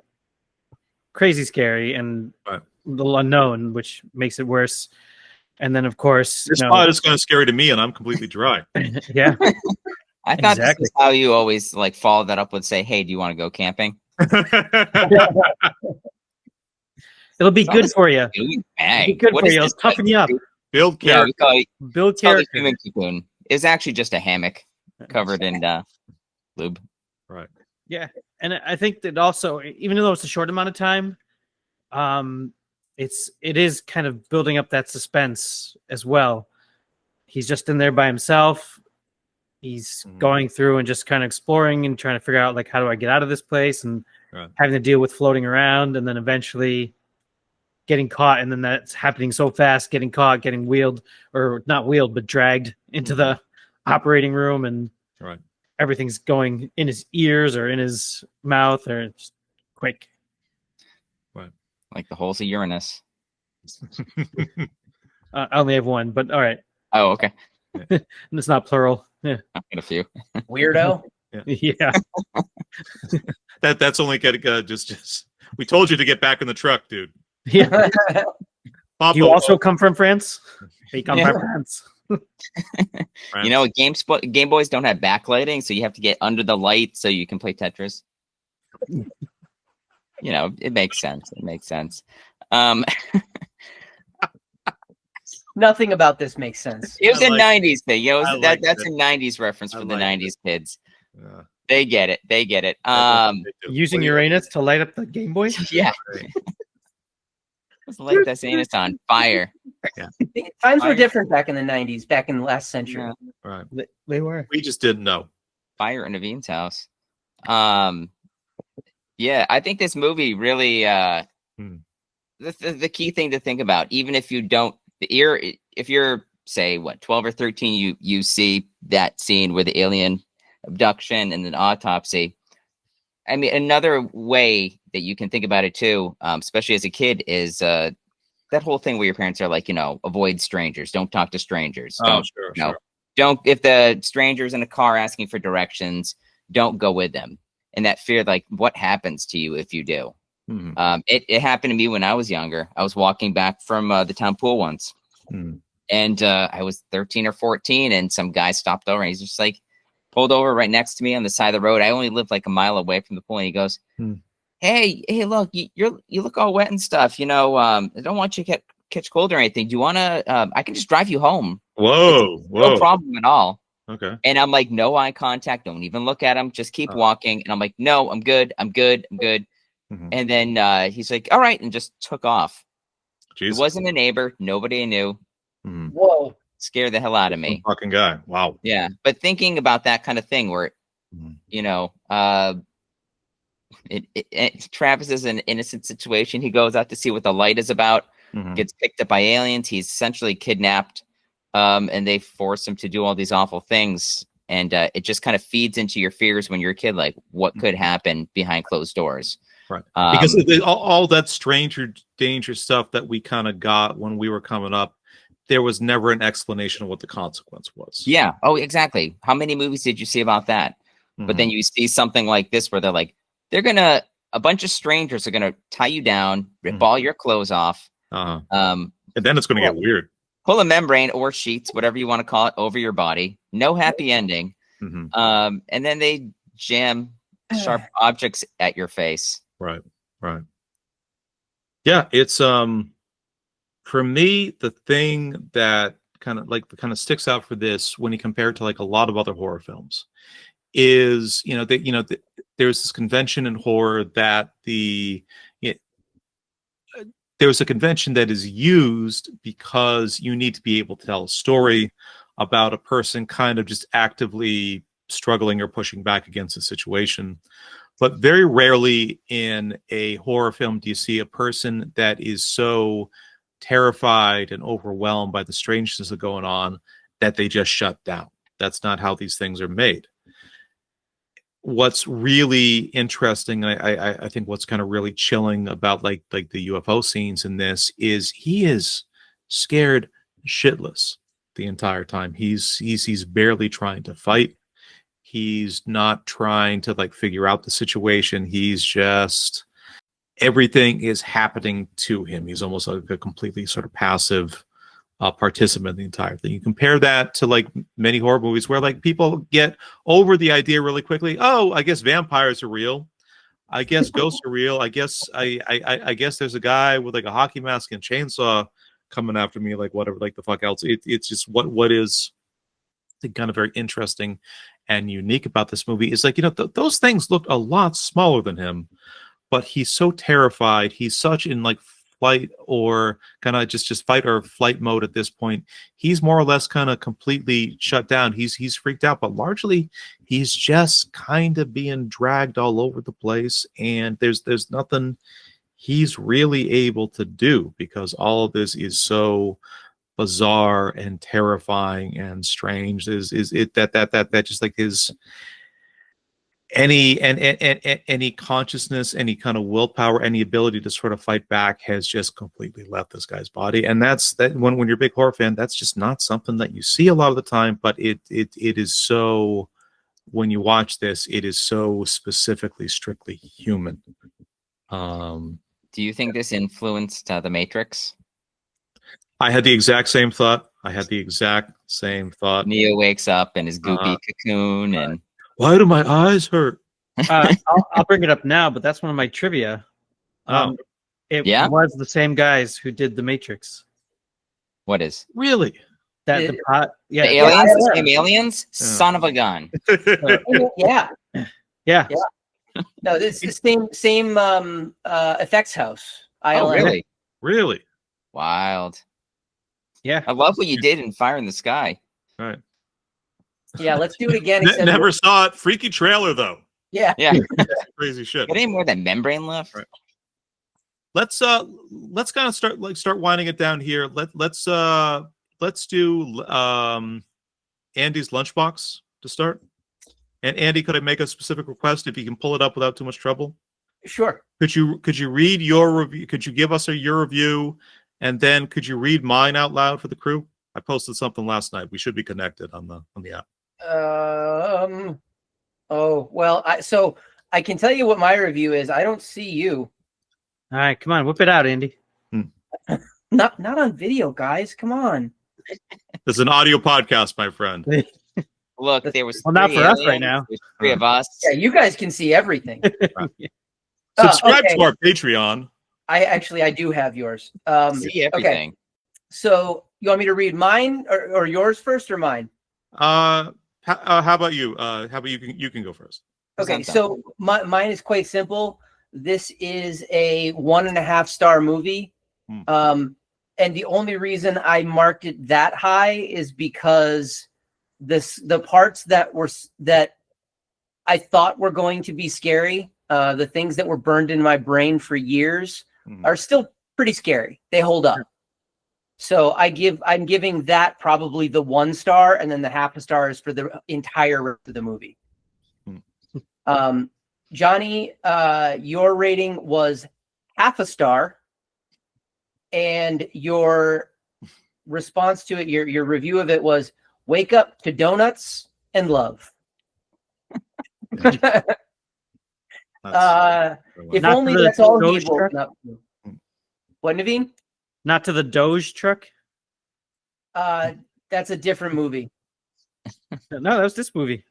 crazy scary and a little unknown, which makes it worse. And then, of course, this pod is kind of scary to me, and I'm completely dry. Yeah. I thought this is how you always like follow that up with say, hey, do you want to go camping? It'll be good for you. It'll be good for you. It'll toughen you up. Build character. Build character. Human cocoon. It's actually just a hammock covered in lube. Right. Yeah, and I think that also, even though it's a short amount of time, it is kind of building up that suspense as well. He's just in there by himself. He's going through and just kind of exploring and trying to figure out like, how do I get out of this place, and having to deal with floating around, and then eventually getting caught. And then that's happening so fast, getting caught, getting wheeled, or not wheeled, but dragged into the operating room, and everything's going in his ears or in his mouth, or just quick. Right. Like the holes of Uranus. I only have one, but all right. Oh, okay. And it's not plural. Yeah. I've got a few. Weirdo. Yeah. That's only getting just. We told you to get back in the truck, dude. Yeah. You also come from France? They come from France. You know, Game Boys don't have backlighting, so you have to get under the light so you can play Tetris. You know, it makes sense. It makes sense. Nothing about this makes sense. It was I a like 90s thing. You know, I that's liked a it. 90s reference I for the liked 90s kids. Yeah. They get it. They get it. Using What do you- Uranus to light up the Game Boy. Yeah. Right. Let's light this anus on fire. Times were Fire. different back in the 90s, back in the last century. Yeah. Right. They were. We just didn't know. Fire in Naveen's house. Yeah, I think this movie really the key thing to think about, even if you don't if you're say what 12 or 13, you see that scene where the alien abduction and an autopsy. I mean, another way that you can think about it too, especially as a kid, is that whole thing where your parents are like, avoid strangers, don't talk to strangers. Don't, Sure. Don't, if the stranger's in a car asking for directions, don't go with them. And that fear, like, what happens to you if you do? Mhm. It happened to me when I was younger. I was walking back from the town pool once, and I was 13 or 14, and some guy stopped over, and he's just like pulled over right next to me on the side of the road. I only lived like a mile away from the pool, and he goes, Hey, look, you look all wet and stuff. I don't want you to catch cold or anything. Do you want to? I can just drive you home. Whoa. No problem at all. Okay. And I'm like, no eye contact. Don't even look at him. Just keep walking. And I'm like, no, I'm good. I'm good. And then he's like, all right, and just took off. Jeez. It wasn't a neighbor. Nobody I knew. Whoa. Scared the hell out of me. Fucking guy. Wow. Yeah. But thinking about that kind of thing where, Travis is an innocent situation. He goes out to see what the light is about, gets picked up by aliens. He's essentially kidnapped, and they force him to do all these awful things. And it just kind of feeds into your fears when you're a kid, like what could happen behind closed doors. Right. Because all that stranger danger stuff that we kind of got when we were coming up, there was never an explanation of what the consequence was. Yeah. Oh, exactly. How many movies did you see about that? But then you see something like this where they're like, a bunch of strangers are gonna tie you down, rip all your clothes off, and then it's gonna get weird. Pull a membrane or sheets, whatever you want to call it, over your body. No happy ending. And then they jam sharp objects at your face. Right. Yeah, it's for me, the thing that kind of sticks out for this when you compare it to like a lot of other horror films is there's this convention in horror that there's a convention that is used because you need to be able to tell a story about a person kind of just actively struggling or pushing back against a situation. But very rarely in a horror film do you see a person that is so terrified and overwhelmed by the strangeness of going on that they just shut down. That's not how these things are made. What's really interesting, I think what's kind of really chilling about like the UFO scenes in this is he is scared shitless the entire time. He's barely trying to fight. He's not trying to like figure out the situation. He's just, everything is happening to him. He's almost like a completely sort of passive participant in the entire thing. You compare that to like many horror movies where like people get over the idea really quickly. Oh, I guess vampires are real. I guess ghosts are real. I guess I guess there's a guy with like a hockey mask and chainsaw coming after me, like whatever, like the fuck else. It's just what is I think kind of very interesting and unique about this movie is like, those things look a lot smaller than him, but he's so terrified. He's such in like flight or kind of just fight or flight mode at this point. He's more or less kind of completely shut down. He's freaked out, but largely he's just kind of being dragged all over the place. And there's nothing he's really able to do because all of this is so bizarre and terrifying and strange. Is it that just like his any consciousness, any kind of willpower, any ability to sort of fight back has just completely left this guy's body. And that's that when you're a big horror fan, that's just not something that you see a lot of the time, but it is so, when you watch this, it is so specifically strictly human. Do you think this influenced The Matrix? I had the exact same thought. Neo wakes up in his goopy cocoon and why do my eyes hurt? I'll bring it up now, but that's one of my trivia. It Yeah? was the same guys who did The Matrix. What is? Really? That It- the pot, The yeah, aliens? The yeah. same aliens? Son of a gun. Yeah. yeah. No, this is the same effects house. Oh, ILM. really? Really? Wild. Yeah. I love what you did in Fire in the Sky. All right. Yeah, let's do it again. except Never saw it. Freaky trailer though. Yeah. Yeah. Crazy shit. Got any more of that membrane left? Right. Let's kind of start winding it down here. Let's do Andy's lunchbox to start. And Andy, could I make a specific request if you can pull it up without too much trouble? Sure. Could you read your review? Could you give us your review, and then could you read mine out loud for the crew? I posted something last night. We should be connected on the app. Oh well. So I can tell you what my review is. I don't see you. All right, come on, whip it out, Andy. Not on video, guys. Come on. This is an audio podcast, my friend. Look, there was Well, not three for us right aliens, now. there's three of us. Yeah, you guys can see everything. Subscribe okay. to our Patreon. I do have yours. See everything. So you want me to read mine or yours first or mine? How about you? How about you can go first. Okay, so mine is quite simple. This is a 1.5 star movie. And the only reason I marked it that high is because the parts that I thought were going to be scary, the things that were burned in my brain for years are still pretty scary. They hold up. So I'm giving that probably the 1 star, and then the 0.5 star is for the entire rest of the movie. Johnny, your rating was 0.5 star, and your response to it, your review of it was "Wake up to donuts and love." If Not only the that's all Doge he woke truck? up to. What, Naveen? Not to the Doge truck. That's a different movie. No, that was this movie.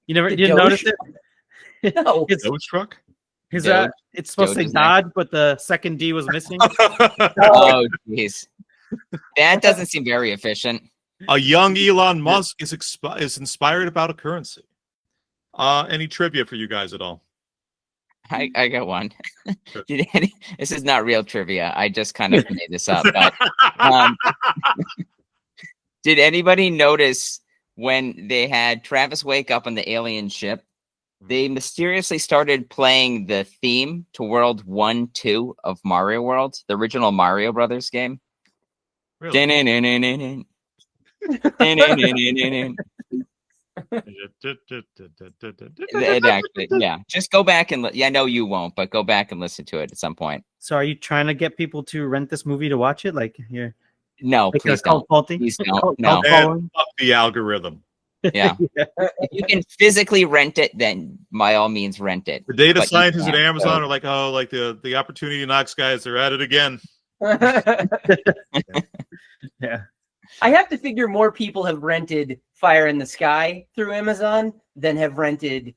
You The didn't Doge notice it? No. It's Doge truck? it's supposed to Doge say is there. Dodd, but the second D was missing. Oh, jeez. That doesn't seem very efficient. A young Elon Musk is inspired about a currency. Any trivia for you guys at all? I got one. Sure. This is not real trivia. I just kind of made this up. But did anybody notice when they had Travis wake up on the alien ship, they mysteriously started playing the theme to World 1, 2 of Mario World, the original Mario Brothers game? Really? It actually, yeah. Just go back and I know you won't, but go back and listen to it at some point. So, are you trying to get people to rent this movie to watch it? Like, here, No, like please a cult don't. faulty? Please don't. Cult No. following? Fuck the algorithm. Yeah. If you can physically rent it, then by all means rent it. The data But you scientists at can't, Amazon so- are like, oh, like the Opportunity Knocks guys, they're at it again. Yeah. I have to figure more people have rented Fire in the Sky through Amazon than have rented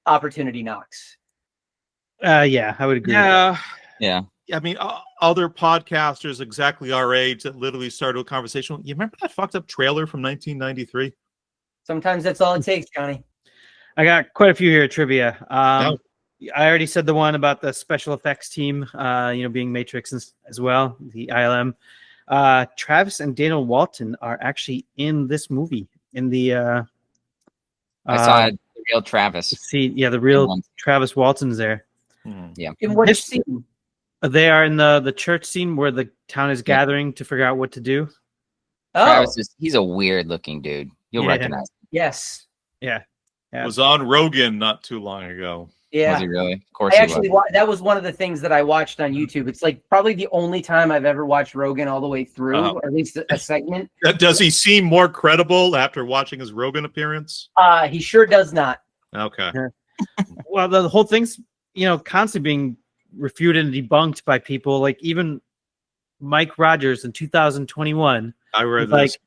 Opportunity Knocks. Yeah, I would agree. Yeah. Yeah. I mean, other podcasters exactly our age that literally started a conversation. You remember that fucked up trailer from 1993? Sometimes that's all it takes, Johnny. I got quite a few here trivia. I already said the one about the special effects team, being Matrix as well, the ILM. Travis and Daniel Walton are actually in this movie. In the I saw the real Travis. the real Travis Walton's there. Yeah. In what This- scene? They are in the church scene where the town is gathering to figure out what to do. Oh, Travis he's a weird looking dude. You'll Yeah. recognize him. yes. Yeah. Was on Rogan not too long ago. Yeah. Was he really? Of course I he actually was. that was one of the things that I watched on YouTube. It's like probably the only time I've ever watched Rogan all the way through, or at least a segment. Does he seem more credible after watching his Rogan appearance? He sure does not. Okay. Well, the whole thing's constantly being refuted and debunked by people. Like even Mike Rogers in 2021. I read Like, this.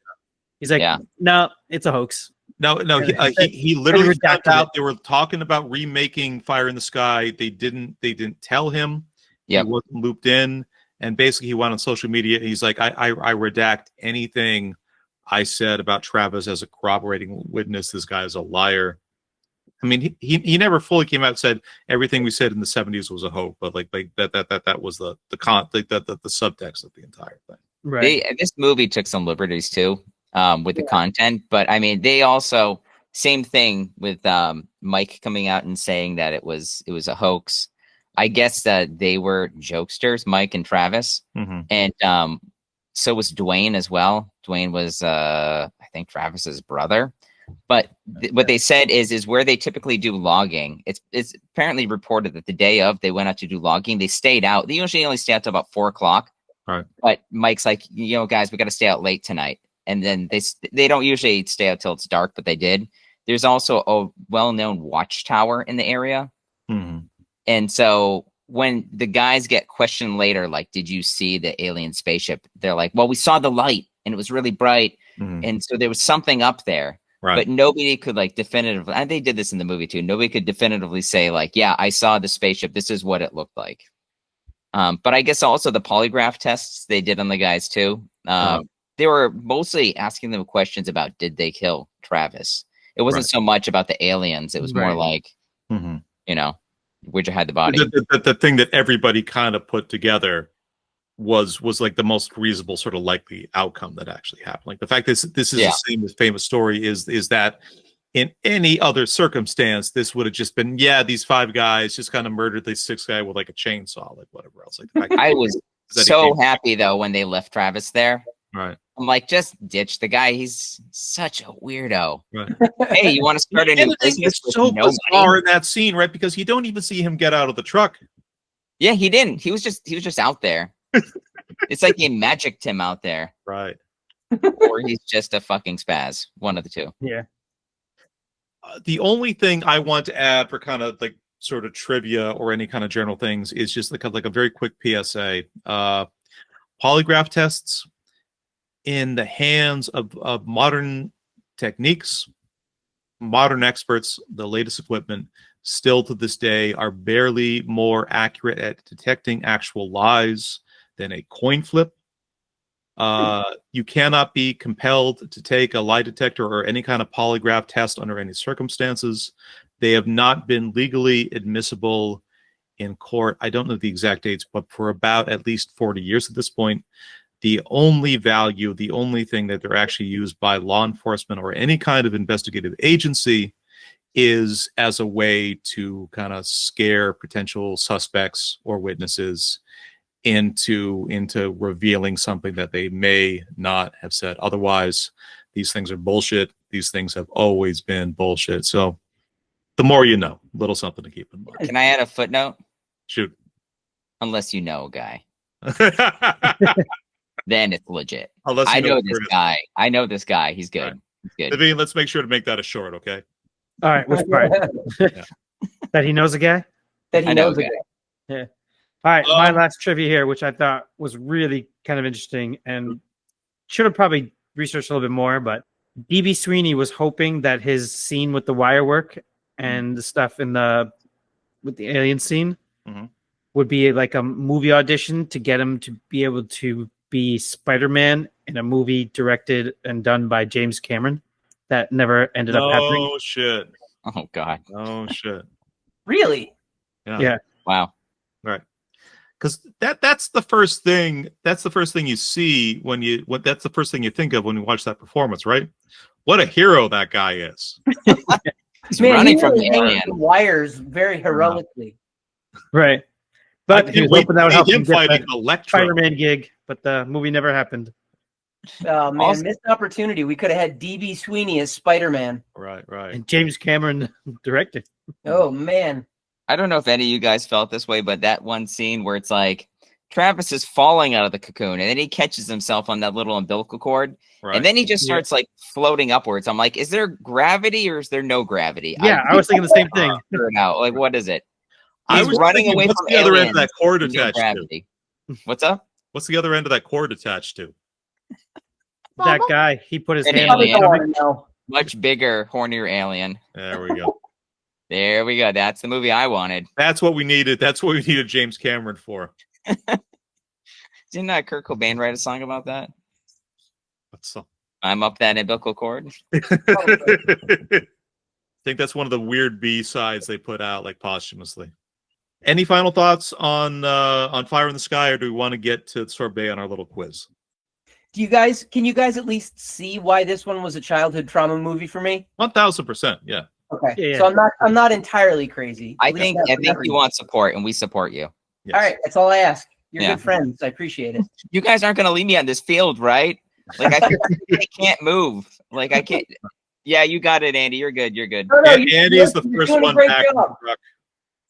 he's like, Yeah. no, it's a hoax. No, he literally found redacted out they were talking about remaking Fire in the Sky. They didn't tell him, Yep. He wasn't looped in, and basically he went on social media. And he's like, I redact anything I said about Travis as a corroborating witness. This guy is a liar. I mean, he never fully came out and said everything we said in the 70s was a hoax, but like that was the subtext of the entire thing. Right. This movie took some liberties too, with the content, but I mean, they also same thing with Mike coming out and saying that it was a hoax. I guess that they were jokesters, Mike and Travis, and so was Dwayne as well. Dwayne was I think Travis's brother. But what they said is where they typically do logging. It's apparently reported that the day of they went out to do logging, they stayed out. They usually only stay out till about 4 o'clock. Right. But Mike's like, guys, we got to stay out late tonight. And then they don't usually stay out till it's dark, but they did. There's also a well-known watchtower in the area. And so when the guys get questioned later, like, did you see the alien spaceship? They're like, well, we saw the light and it was really bright. And so there was something up there. Right. But nobody could like definitively, and they did this in the movie too. Nobody could definitively say like, yeah, I saw the spaceship. This is what it looked like. But I guess also the polygraph tests they did on the guys too. They were mostly asking them questions about, did they kill Travis? It wasn't so much about the aliens. It was more like, where'd you hide the body? The thing that everybody kind of put together was like the most reasonable sort of likely outcome that actually happened. Like the fact this is the same as famous story is that in any other circumstance, this would have just been, these 5 guys just kind of murdered this 6th guy with like a chainsaw, like whatever else. Like the fact I was so happy though when they left Travis there. Right. I'm like, just ditch the guy. He's such a weirdo. Right. Hey, you want to start a new business? It's so bizarre in that scene, right? Because you don't even see him get out of the truck. Yeah, he didn't. He was just out there. It's like they magicked him out there. Right. Or he's just a fucking spaz. One of the two. Yeah. The only thing I want to add for kind of like sort of trivia or any kind of general things is just like a very quick PSA. Polygraph tests in the hands of modern techniques, modern experts, the latest equipment, still to this day are barely more accurate at detecting actual lies than a coin flip. You cannot be compelled to take a lie detector or any kind of polygraph test under any circumstances. They have not been legally admissible in court. I don't know the exact dates, but for about at least 40 years at this point. The only value, the only thing that they're actually used by law enforcement or any kind of investigative agency is as a way to kind of scare potential suspects or witnesses into revealing something that they may not have said. Otherwise, these things are bullshit. These things have always been bullshit. So the more you know, little something to keep in mind. Can I add a footnote? Shoot. Unless you know a guy. Then it's legit. Unless I know this guy. I know this guy. He's good. Right. He's good. Naveen, let's make sure to make that a short, okay? All right. Which part? That he knows a guy? That he knows a guy. Yeah. All right. My last trivia here, which I thought was really kind of interesting and should have probably researched a little bit more, but D.B. Sweeney was hoping that his scene with the wire work and the stuff with the alien scene would be like a movie audition to get him to be able to be Spider-Man in a movie directed and done by James Cameron. That never ended up happening. Oh shit! Oh god! Oh shit! Really? Yeah. Wow. Right. Because that's the first thing. That's the first thing you see that's the first thing you think of when you watch that performance, right? What a hero that guy is. He's running from the alien. Wires very heroically. Right. But he was hoping that would help him get the Spider-Man gig, but the movie never happened. Oh man, missed opportunity. We could have had D.B. Sweeney as Spider-Man. Right. And James Cameron directed. Oh man. I don't know if any of you guys felt this way, but that one scene where it's like Travis is falling out of the cocoon and then he catches himself on that little umbilical cord. Right. And then he just starts like floating upwards. I'm like, is there gravity or is there no gravity? Yeah, I was thinking the same thing. Like, what is it? He's running away from the other end of that cord attached gravity. What's up? What's the other end of that cord attached to? That guy, he put his hand on the much bigger, hornier alien. There we go. There we go. That's the movie I wanted. That's what we needed. That's what we needed James Cameron for. Didn't Kurt Cobain write a song about that? What's so? I'm up that umbilical cord. I think that's one of the weird B-sides they put out, like posthumously. Any final thoughts on Fire in the Sky, or do we want to get to sorbet on our little quiz? Can you guys at least see why this one was a childhood trauma movie for me? 1000%, yeah. Okay, Yeah. so I'm not entirely crazy. I think you want support, and we support you. Yes. All right, that's all I ask. You're Yeah. good friends. I appreciate it. You guys aren't going to leave me on this field, right? Like I can't move. Like I can't. Yeah, you got it, Andy. You're good. You're good. No, Andy's the you're first doing a one great back in the job. truck.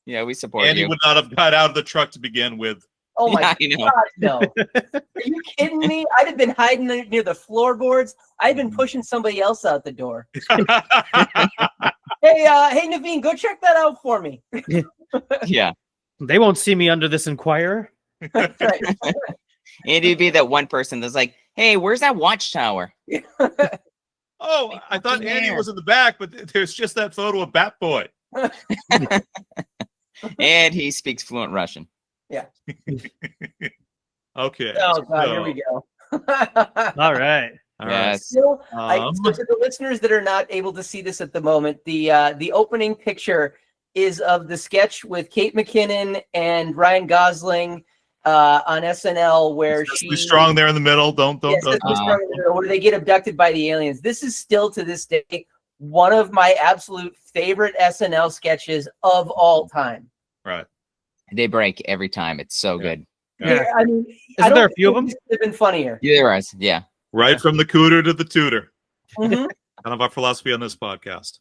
Yeah, we support Andy you. would not have got out of the truck to begin with. Oh my Yeah, I know. God, no. Are you kidding me? I'd have been hiding near the floorboards. I'd been pushing somebody else out the door. Hey, Naveen, go check that out for me. Yeah, They won't see me under this Inquirer. That's right. Andy'd be that one person that's like, "Hey, where's that watchtower?" Oh, I thought Andy was in the back, but there's just that photo of Bat Boy. And he speaks fluent Russian. Okay. Oh God, here so- we go. All right. All right. Yes. Still, Um, so to the listeners that are not able to see this at the moment, the opening picture is of the sketch with Kate McKinnon and Ryan Gosling on SNL, where Sesame Strong there in the middle. Don't. Sesame Strong in the middle, where they get abducted by the aliens. This is still to this day one of my absolute favorite SNL sketches of all time. Right. They break every time. It's so good. Yeah. I mean, Isn't there a few of them? This could have been funnier. Yeah, there was. Yeah. Right from the cooter to the tutor. Mhm. Kind of our philosophy on this podcast.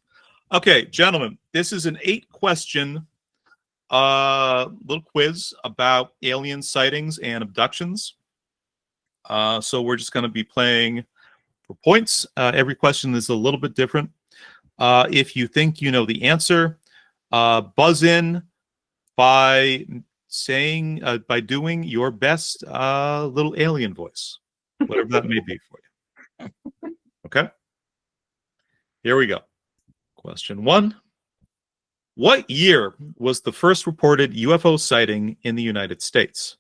Okay, gentlemen, this is an 8-question little quiz about alien sightings and abductions. So we're just going to be playing for points. Every question is a little bit different. If you think you know the answer, buzz in by saying by doing your best little alien voice, whatever that may be for you. Okay, here we go. Question 1. What year was the first reported UFO sighting in the United States?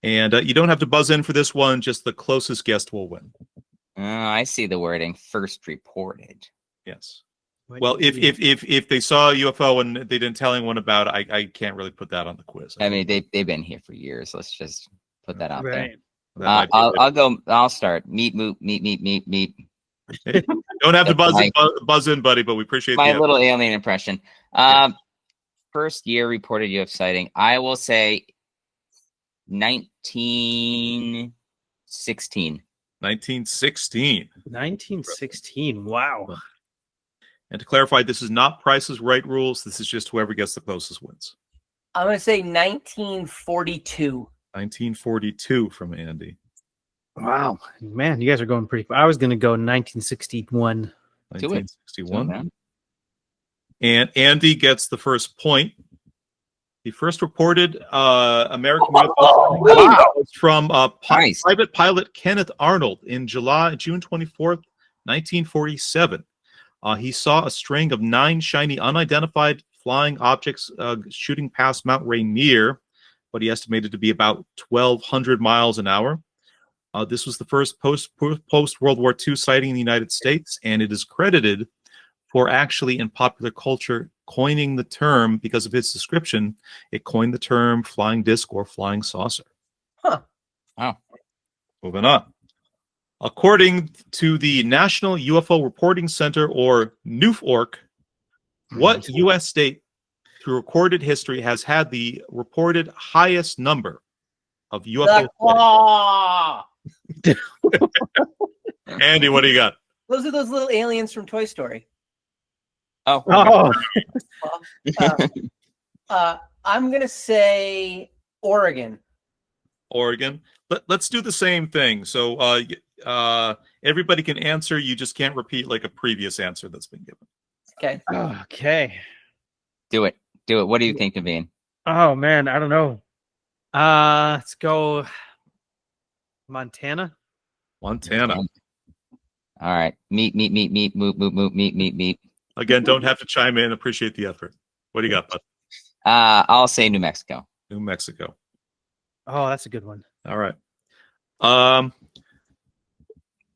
And you don't have to buzz in for this one, just the closest guest will win. I see the wording first reported. Yes. Well, if they saw a UFO and they didn't tell anyone about it, I can't really put that on the quiz. I mean, they've been here for years. Let's just put that out Right. there. I'll go. I'll start. Meet. Don't have to That's buzz in, buddy, but we appreciate My the little alien impression. First year reported UFO sighting. I will say 1916. 1916. 1916. Wow. And to clarify, this is not Price is Right rules. This is just whoever gets the closest wins. I'm going to say 1942. 1942 from Andy. Wow. Man, you guys are going pretty. I was going to go 1961. Do it. 1961. man. And Andy gets the first point. The first reported American UFO was from Nice. private pilot Kenneth Arnold in June 24th, 1947. He saw a string of 9 shiny, unidentified flying objects shooting past Mount Rainier, what he estimated to be about 1,200 miles an hour. This was the first post-World War II sighting in the United States, and it is credited for actually, in popular culture, coining the term, because of its description, it coined the term flying disc or flying saucer. Huh. Wow. Moving on. According to the National UFO Reporting Center, or NUFORC, what U.S. state through recorded history has had the reported highest number of UFO The claw. Andy, what do you got? Those are those little aliens from Toy Story. Oh. I'm going to say Oregon. Oregon. Let's do the same thing. So everybody can answer. You just can't repeat like a previous answer that's been given. Okay. Okay. Do it. What do you think, Naveen? Oh man, I don't know. Let's go Montana. Montana. All right. Meet. Again, don't have to chime in. Appreciate the effort. What do you got, bud? I'll say New Mexico. New Mexico. Oh, that's a good one. All right.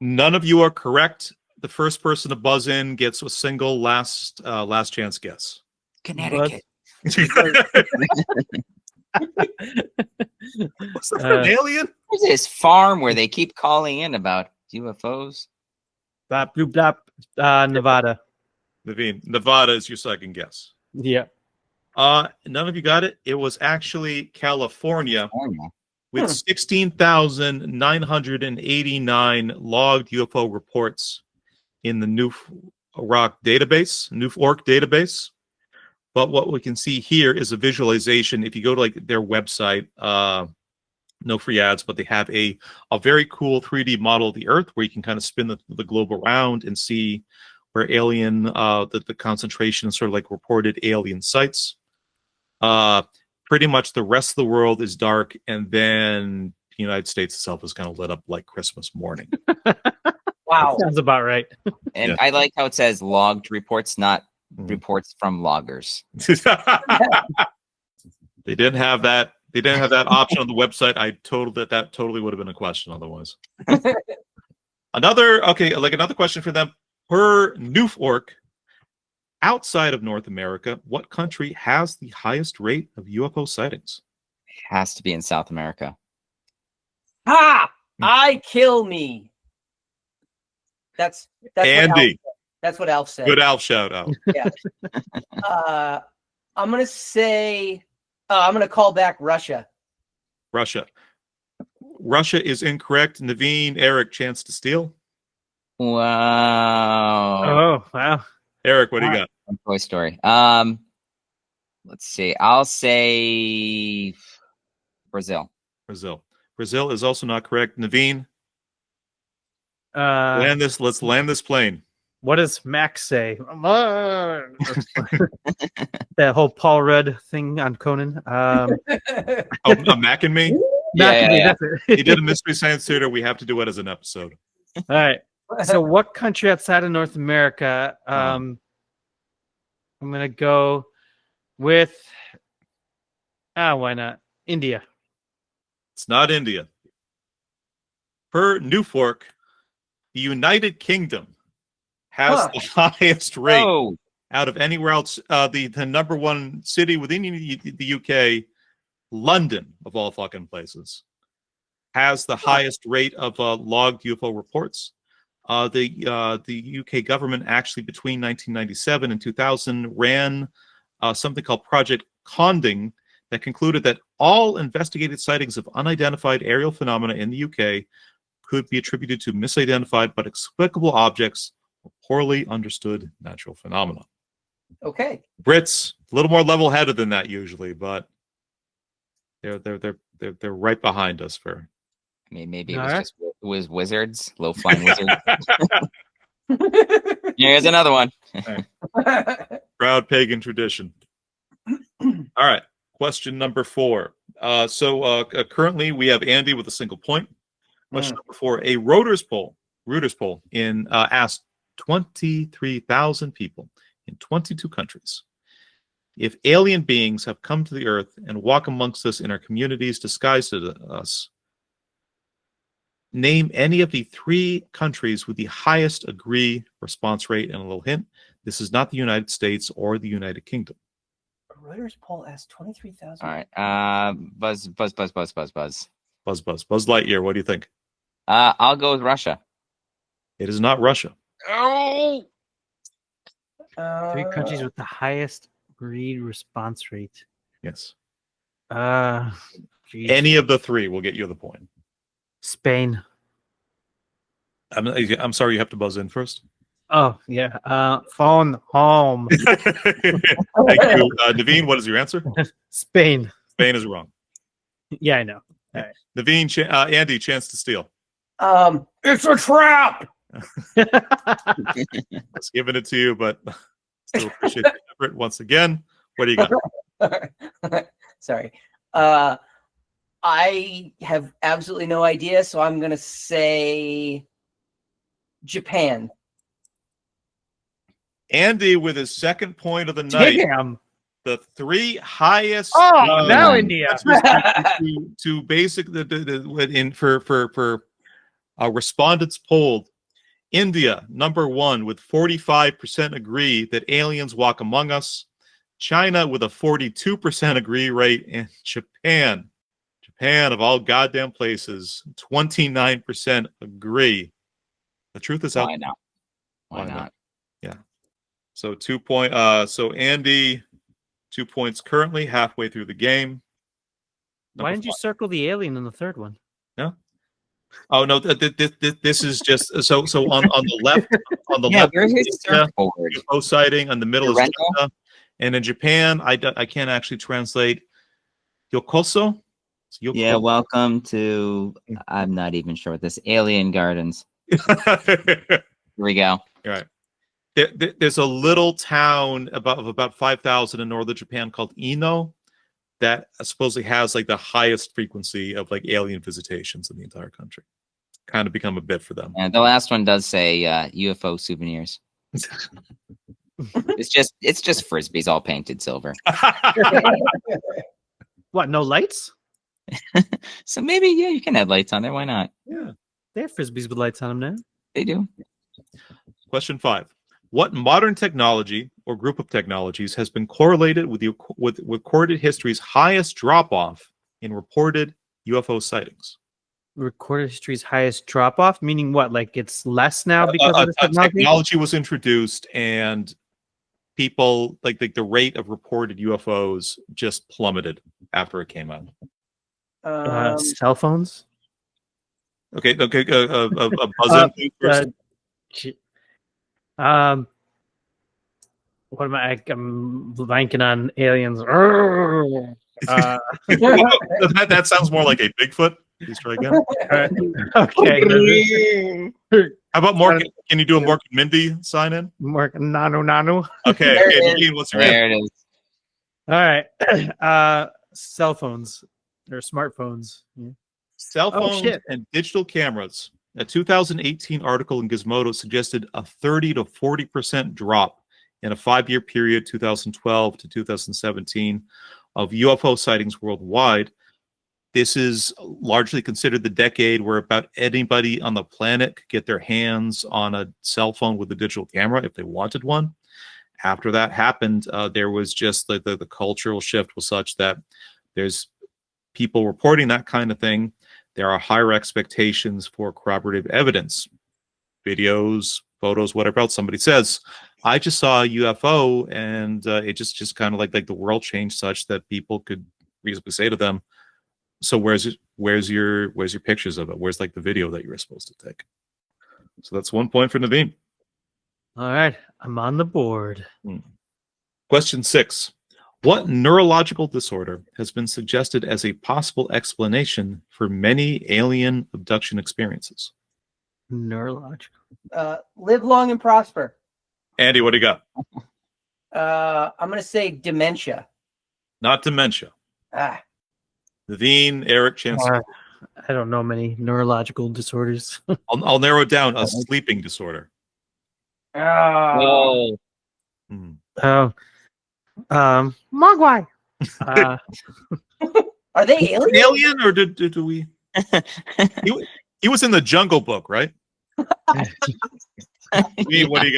None of you are correct. The first person to buzz in gets a single last chance guess. Connecticut. Was that an alien? There's this farm where they keep calling in about UFOs. Blap, bloop, blap, Nevada. Naveen, Nevada is your second guess. Yeah. None of you got it. It was actually California with 16,989 logged UFO reports in the Newf-Orc database. But what we can see here is a visualization. If you go to like their website, no free ads, but they have a very cool 3D model of the Earth where you can kind of spin the globe around and see where alien, the concentration, sort of like reported alien sites. Pretty much the rest of the world is dark, and then the United States itself is kind of lit up like Christmas morning. Wow. Sounds about right. And I like how it says logged reports, not reports from loggers. They didn't have that. They didn't have that option on the website. That totally would have been a question otherwise. Another question for them. Per Newf-Orc, outside of North America, what country has the highest rate of UFO sightings? Has to be in South America. I kill me. That's Andy. That's what Alf said. Good Alf shout out. Yeah. I'm gonna say. I'm gonna call back Russia. Russia is incorrect. Naveen, Eric, chance to steal. Wow. Oh, wow. Eric, what do you got? Toy Story. Let's see. I'll say Brazil. Brazil is also not correct. Naveen, Let's land this plane. What does Max say? That whole Paul Rudd thing on Conan. Oh, Mac and me? Yeah. He did a Mystery Science Theater. We have to do it as an episode. All right. So what country outside of North America? I'm going to go with, why not? India. It's not India. Per Newf-Orc, the United Kingdom has the highest rate out of anywhere else. The number one city within the UK, London, of all fucking places, has the highest rate of logged UFO reports. The UK government actually between 1997 and 2000 ran something called Project Conding that concluded that all investigated sightings of unidentified aerial phenomena in the UK could be attributed to misidentified but explicable objects or poorly understood natural phenomena. Okay. Brits, a little more level-headed than that usually, but they're right behind us for. I mean, maybe it was wizards, low-flying wizards. Here's another one. Proud pagan tradition. All right, question number 4. Currently we have Andy with a single point. Question number 4: a Reuters poll asked 23,000 people in 22 countries if alien beings have come to the Earth and walk amongst us in our communities disguised as us. Name any of the 3 countries with the highest agree response rate. And a little hint: this is not the United States or the United Kingdom. A Reuters poll asked 23,000. All right. Buzz. Buzz Lightyear, what do you think? I'll go with Russia. It is not Russia. Oh. 3 countries with the highest agreed response rate. Yes. Any of the 3 will get you the point. Spain. I'm sorry, you have to buzz in first. Oh, yeah. Phone home. Thank you. Naveen, what is your answer? Spain. Spain is wrong. Yeah, I know. All right. Naveen, Andy, chance to steal. It's a trap. Just giving it to you, but still appreciate the effort once again. What do you got? Sorry. I have absolutely no idea, so I'm going to say Japan. Andy with his second point of the night. Damn. the three highest now India. to basic for respondents polled. India, number 1, with 45% agree that aliens walk among us. China with a 42% agree rate, and Japan of all goddamn places, 29% agree. The truth is out. Why not? Yeah. So so Andy, 2 points currently, halfway through the game. Why didn't you circle the alien in the third one? No. Oh no, this is just so on the left, left where's his India, surfboard? UFO sighting, on the middle is Rental? China, and in Japan I can't actually translate Yokoso. Yeah, welcome to, I'm not even sure what this, Alien Gardens. Here we go. All right. There's a little town of about 5,000 in northern Japan called Ino that supposedly has like the highest frequency of like alien visitations in the entire country. Kind of become a bit for them. And the last one does say UFO souvenirs. It's just frisbees all painted silver. What? No lights? So maybe you can add lights on there. Why not? Yeah, They have frisbees with lights on them now. They do. Question 5. What modern technology or group of technologies has been correlated with recorded history's highest drop-off in reported UFO sightings? Recorded history's highest drop-off, meaning what? Like it's less now because of this technology? Technology was introduced, and people like the rate of reported UFOs just plummeted after it came out. Cell phones. Okay. A buzz in first. What am I'm blanking on aliens. That sounds more like a Bigfoot. Please try again. Okay. How about Morgan? Can you do a Morgan Mindy sign in? Morgan Nanu. Okay. There What's your it is. All right. Cell phones or smartphones. Yeah. Cell phones and digital cameras. A 2018 article in Gizmodo suggested a 30 to 40% drop in a 5-year period, 2012 to 2017, of UFO sightings worldwide. This is largely considered the decade where about anybody on the planet could get their hands on a cell phone with a digital camera if they wanted one. After that happened, there was just the cultural shift was such that there's people reporting that kind of thing. There are higher expectations for corroborative evidence, videos, photos, whatever else. Somebody says, I just saw a UFO, and it just kind of like the world changed such that people could reasonably say to them, so where's your pictures of it? Where's like the video that you were supposed to take? So that's 1 point for Naveen. All right. I'm on the board. Question 6. What neurological disorder has been suggested as a possible explanation for many alien abduction experiences? Neurological. Live long and prosper. Andy, what do you got? I'm going to say dementia. Not dementia. Naveen, Eric, Chancellor. I don't know many neurological disorders. I'll narrow it down. A sleeping disorder. Oh. Mogwai. Are they aliens? Alien, or did we? He was in the Jungle Book, right? Naveen, what do you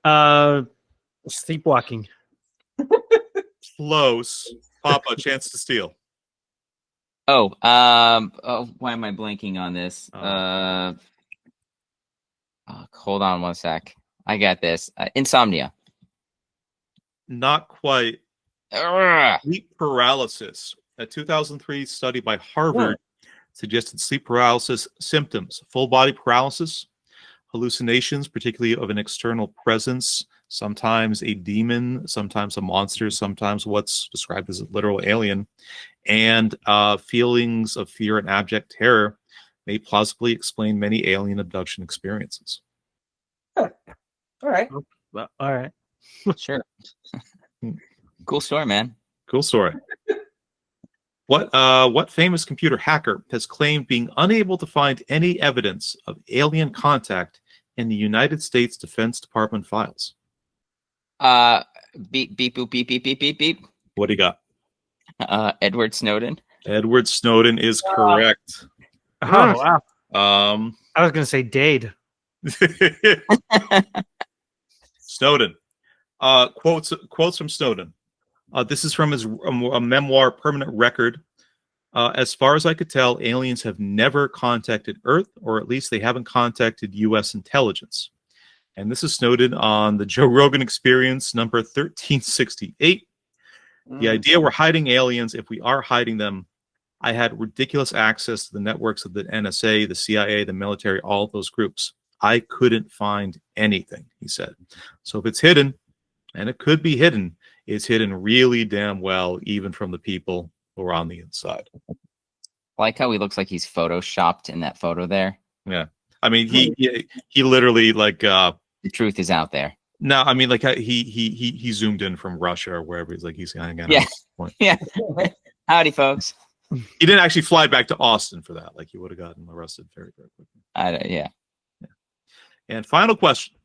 got? Sleepwalking. Close. Papa, chance to steal. Why am I blanking on this? Hold on one sec. I got this. Insomnia. Not quite. Sleep paralysis. A 2003 study by Harvard suggested sleep paralysis symptoms: full body paralysis, hallucinations, particularly of an external presence, sometimes a demon, sometimes a monster, sometimes what's described as a literal alien, and feelings of fear and abject terror may plausibly explain many alien abduction experiences. All right. Well, all right. Sure. Cool story, man. Cool story. What famous computer hacker has claimed being unable to find any evidence of alien contact in the United States Defense Department files? beep beep boop beep beep beep beep beep. What do you got? Edward Snowden. Edward Snowden is correct. Oh wow! I was gonna say Dade. Snowden. Quotes from Snowden. This is from his a memoir, Permanent Record. As far as I could tell, aliens have never contacted Earth, or at least they haven't contacted U.S. intelligence. And this is Snowden on the Joe Rogan Experience, number 1368. The idea we're hiding aliens, if we are hiding them, I had ridiculous access to the networks of the NSA, the CIA, the military, all of those groups. I couldn't find anything, he said. So if it's hidden, and it could be hidden, it's hidden really damn well, even from the people who are on the inside. I like how he looks like he's photoshopped in that photo there. Yeah. I mean, he literally like the truth is out there. No, I mean like he zoomed in from Russia or wherever he's hanging out. Yeah. Yeah. Howdy, folks. He didn't actually fly back to Austin for that. Like he would have gotten arrested very, very quickly. Yeah. And final question.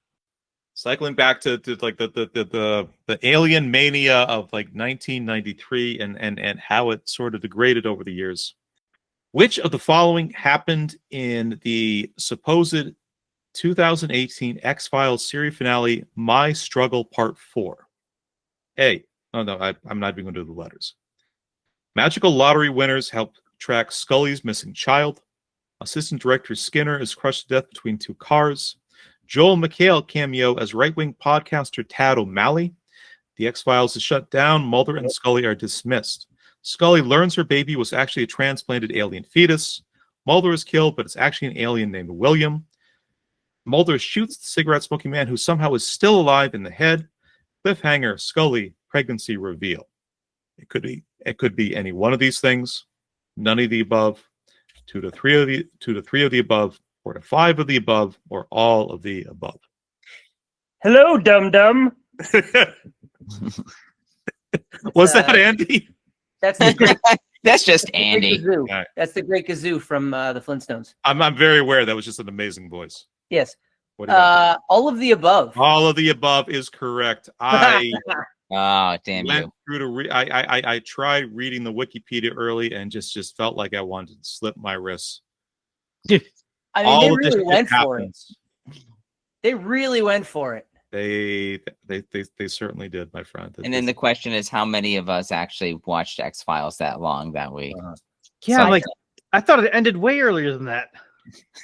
Cycling back to like the alien mania of like 1993 and how it sort of degraded over the years. Which of the following happened in the supposed 2018 X-Files series finale, My Struggle Part 4? I'm not even going to do the letters. Magical lottery winners help track Scully's missing child. Assistant Director Skinner is crushed to death between two cars. Joel McHale cameo as right-wing podcaster Tad O'Malley. The X-Files is shut down. Mulder and Scully are dismissed. Scully learns her baby was actually a transplanted alien fetus. Mulder is killed, but it's actually an alien named William. Mulder shoots the cigarette-smoking man who somehow is still alive in the head. Cliffhanger, Scully, pregnancy reveal. It could be any one of these things, none of the above, 2 to 3 of the above, 4 to 5 of the above, or all of the above. Hello, dum-dum. Was that Andy? That's the great, That's just Andy. Right. That's the Great Gazoo from the Flintstones. I'm very aware that was just an amazing voice. Yes. What do you got? All of the above. All of the above is correct. I Oh, damn went you. through to I tried reading the Wikipedia early and just felt like I wanted to slip my wrists. I mean, All they of this really shit went for it. happens. They really went for it. They certainly did, my friend. And then the question is, how many of us actually watched X-Files that long that week? Yeah, I thought it ended way earlier than that.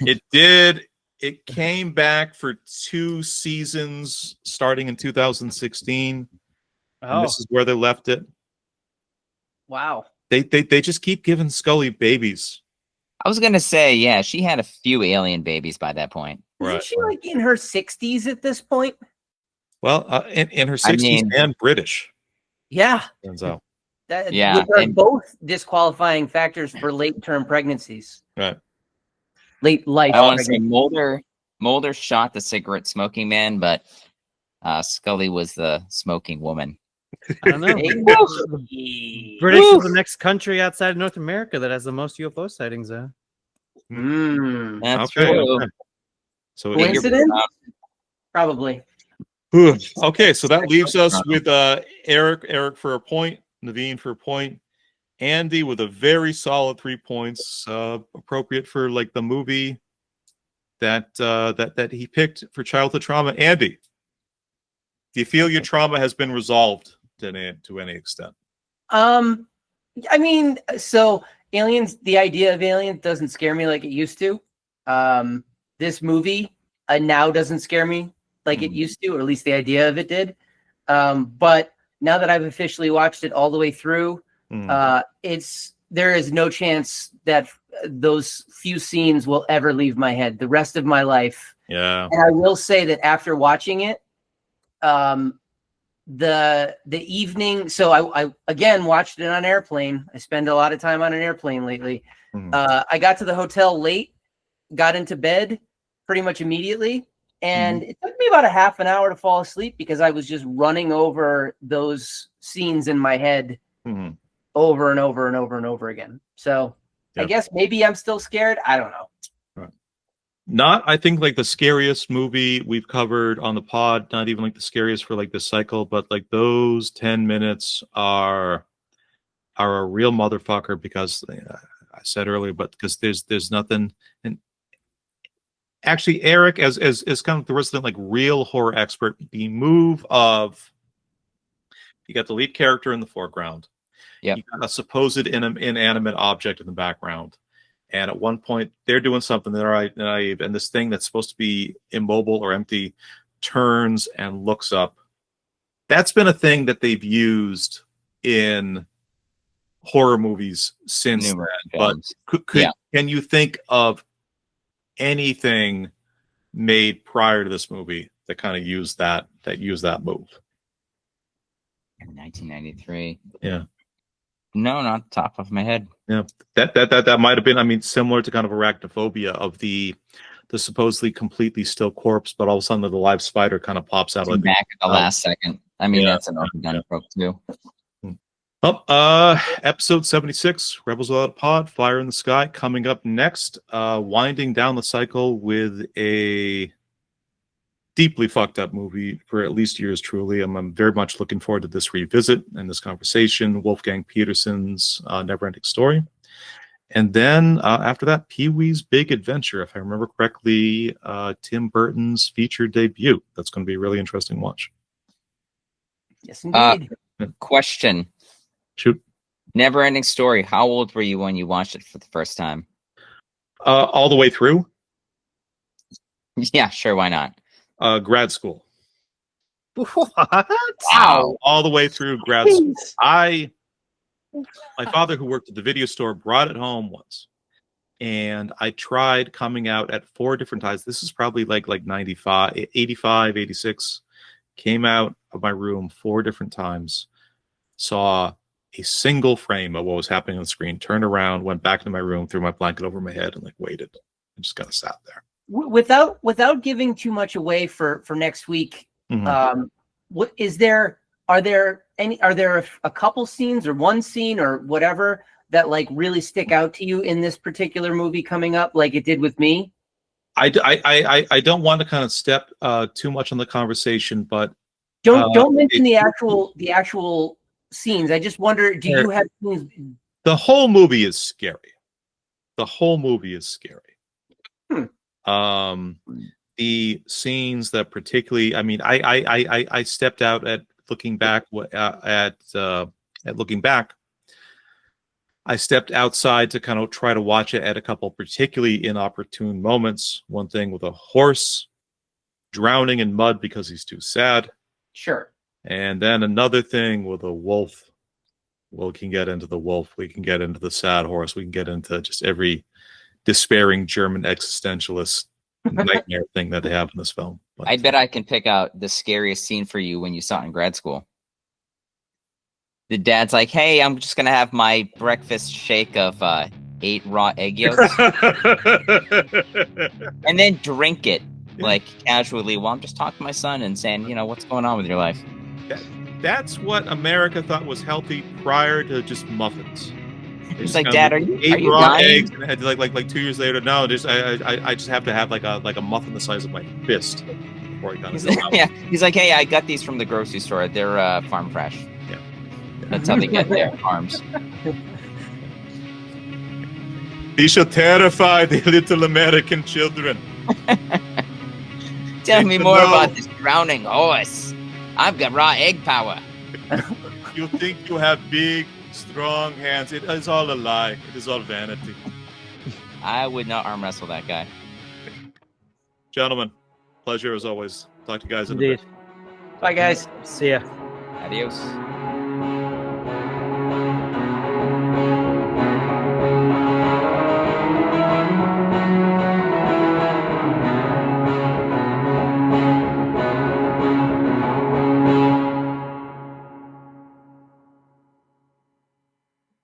It did. It came back for 2 seasons starting in 2016. And this is where they left it. Wow. They just keep giving Scully babies. I was gonna say, yeah, she had a few alien babies by that point. Isn't she like in her 60s at this point? Well, in her 60s and British. Yeah. Turns out. Yeah, which are both disqualifying factors for late-term pregnancies. Right. Late life. I want to say Mulder shot the cigarette smoking man, but Scully was the smoking woman. I don't know. British is the next country outside of North America that has the most UFO sightings. That's okay. true. Okay. So Coincidence? Probably. Okay, so that leaves us with Eric for a point, Naveen for a point, Andy with a very solid 3 points, appropriate for like the movie that he picked for childhood trauma. Andy, do you feel your trauma has been resolved to any extent? I mean, so aliens, the idea of aliens doesn't scare me like it used to. This movie now doesn't scare me like it used to, or at least the idea of it did. But now that I've officially watched it all the way through, there is no chance that those few scenes will ever leave my head the rest of my life. Yeah. And I will say that after watching it, the evening, so I again watched it on an airplane. I spend a lot of time on an airplane lately. I got to the hotel late, got into bed pretty much immediately, and it took me about a half an hour to fall asleep because I was just running over those scenes in my head over and over and over and over again. So I guess maybe I'm still scared. I don't know. Not, I think, like the scariest movie we've covered on the pod. Not even like the scariest for like this cycle, but like those 10 minutes are a real motherfucker because I said earlier, but because there's nothing. And actually, Eric, as kind of the resident like real horror expert, the move of you got the lead character in the foreground, yeah, you got a supposed inanimate object in the background. And at one point, they're doing something naive, and this thing that's supposed to be immobile or empty turns and looks up. That's been a thing that they've used in horror movies since then. But can you think of anything made prior to this movie that kind of used that move? In 1993. Yeah. No, not the top of my head. Yeah, that might have been. I mean, similar to kind of arachnophobia of the supposedly completely still corpse, but all of a sudden the live spider kind of pops out like back at the last second. I mean, that's an overdone trope too. Episode 76, Rebels Without a Pod, Fire in the Sky, coming up next. Winding down the cycle with a deeply fucked up movie for at least yours truly. I'm very much looking forward to this revisit and this conversation. Wolfgang Petersen's Neverending Story. And then after that, Pee-wee's Big Adventure, if I remember correctly, Tim Burton's feature debut. That's going to be a really interesting watch. Yes, indeed. Question. Shoot. Neverending Story. How old were you when you watched it for the first time? All the way through? Yeah, sure. Why not? Grad school. What? Wow. All the way through grad school. My father, who worked at the video store, brought it home once. And I tried coming out at 4 different times. This is probably like 95, 85, 86. Came out of my room 4 different times. Saw a single frame of what was happening on the screen. Turned around, went back into my room, threw my blanket over my head, and like waited. I just kind of sat there. Without giving too much away for next week, what is there? Are there a couple scenes or one scene or whatever that like really stick out to you in this particular movie coming up, like it did with me? I don't want to kind of step too much on the conversation, but don't mention the actual scenes. I just wonder, do you have scenes? The whole movie is scary. The whole movie is scary. The scenes that particularly, I mean, I stepped out at looking back at looking back. I stepped outside to kind of try to watch it at a couple particularly inopportune moments. One thing with a horse drowning in mud because he's too sad. Sure. And then another thing with a wolf. We can get into the wolf. We can get into the sad horse. We can get into just every despairing German existentialist nightmare thing that they have in this film. But I bet I can pick out the scariest scene for you when you saw it in grad school. The dad's like, "Hey, I'm just gonna have my breakfast shake of 8 raw egg yolks, and then drink it like casually while I'm just talking to my son and saying, you know, what's going on with your life." That's what America thought was healthy prior to just muffins. It's like, Dad, are you raw dying? eggs, and had like 2 years later. No, I just have to have like a muffin the size of my fist before I kind of go out. Yeah, he's like, "Hey, I got these from the grocery store. They're farm fresh." Yeah. That's how they get their farms. He shall terrify the little American children. Tell me more about this drowning horse. I've got raw egg power. You think you have big, strong hands. It is all a lie. It is all vanity. I would not arm wrestle that guy. Gentlemen, pleasure as always. Talk to you guys in a Indeed. bit. Bye, guys. See ya. Adios.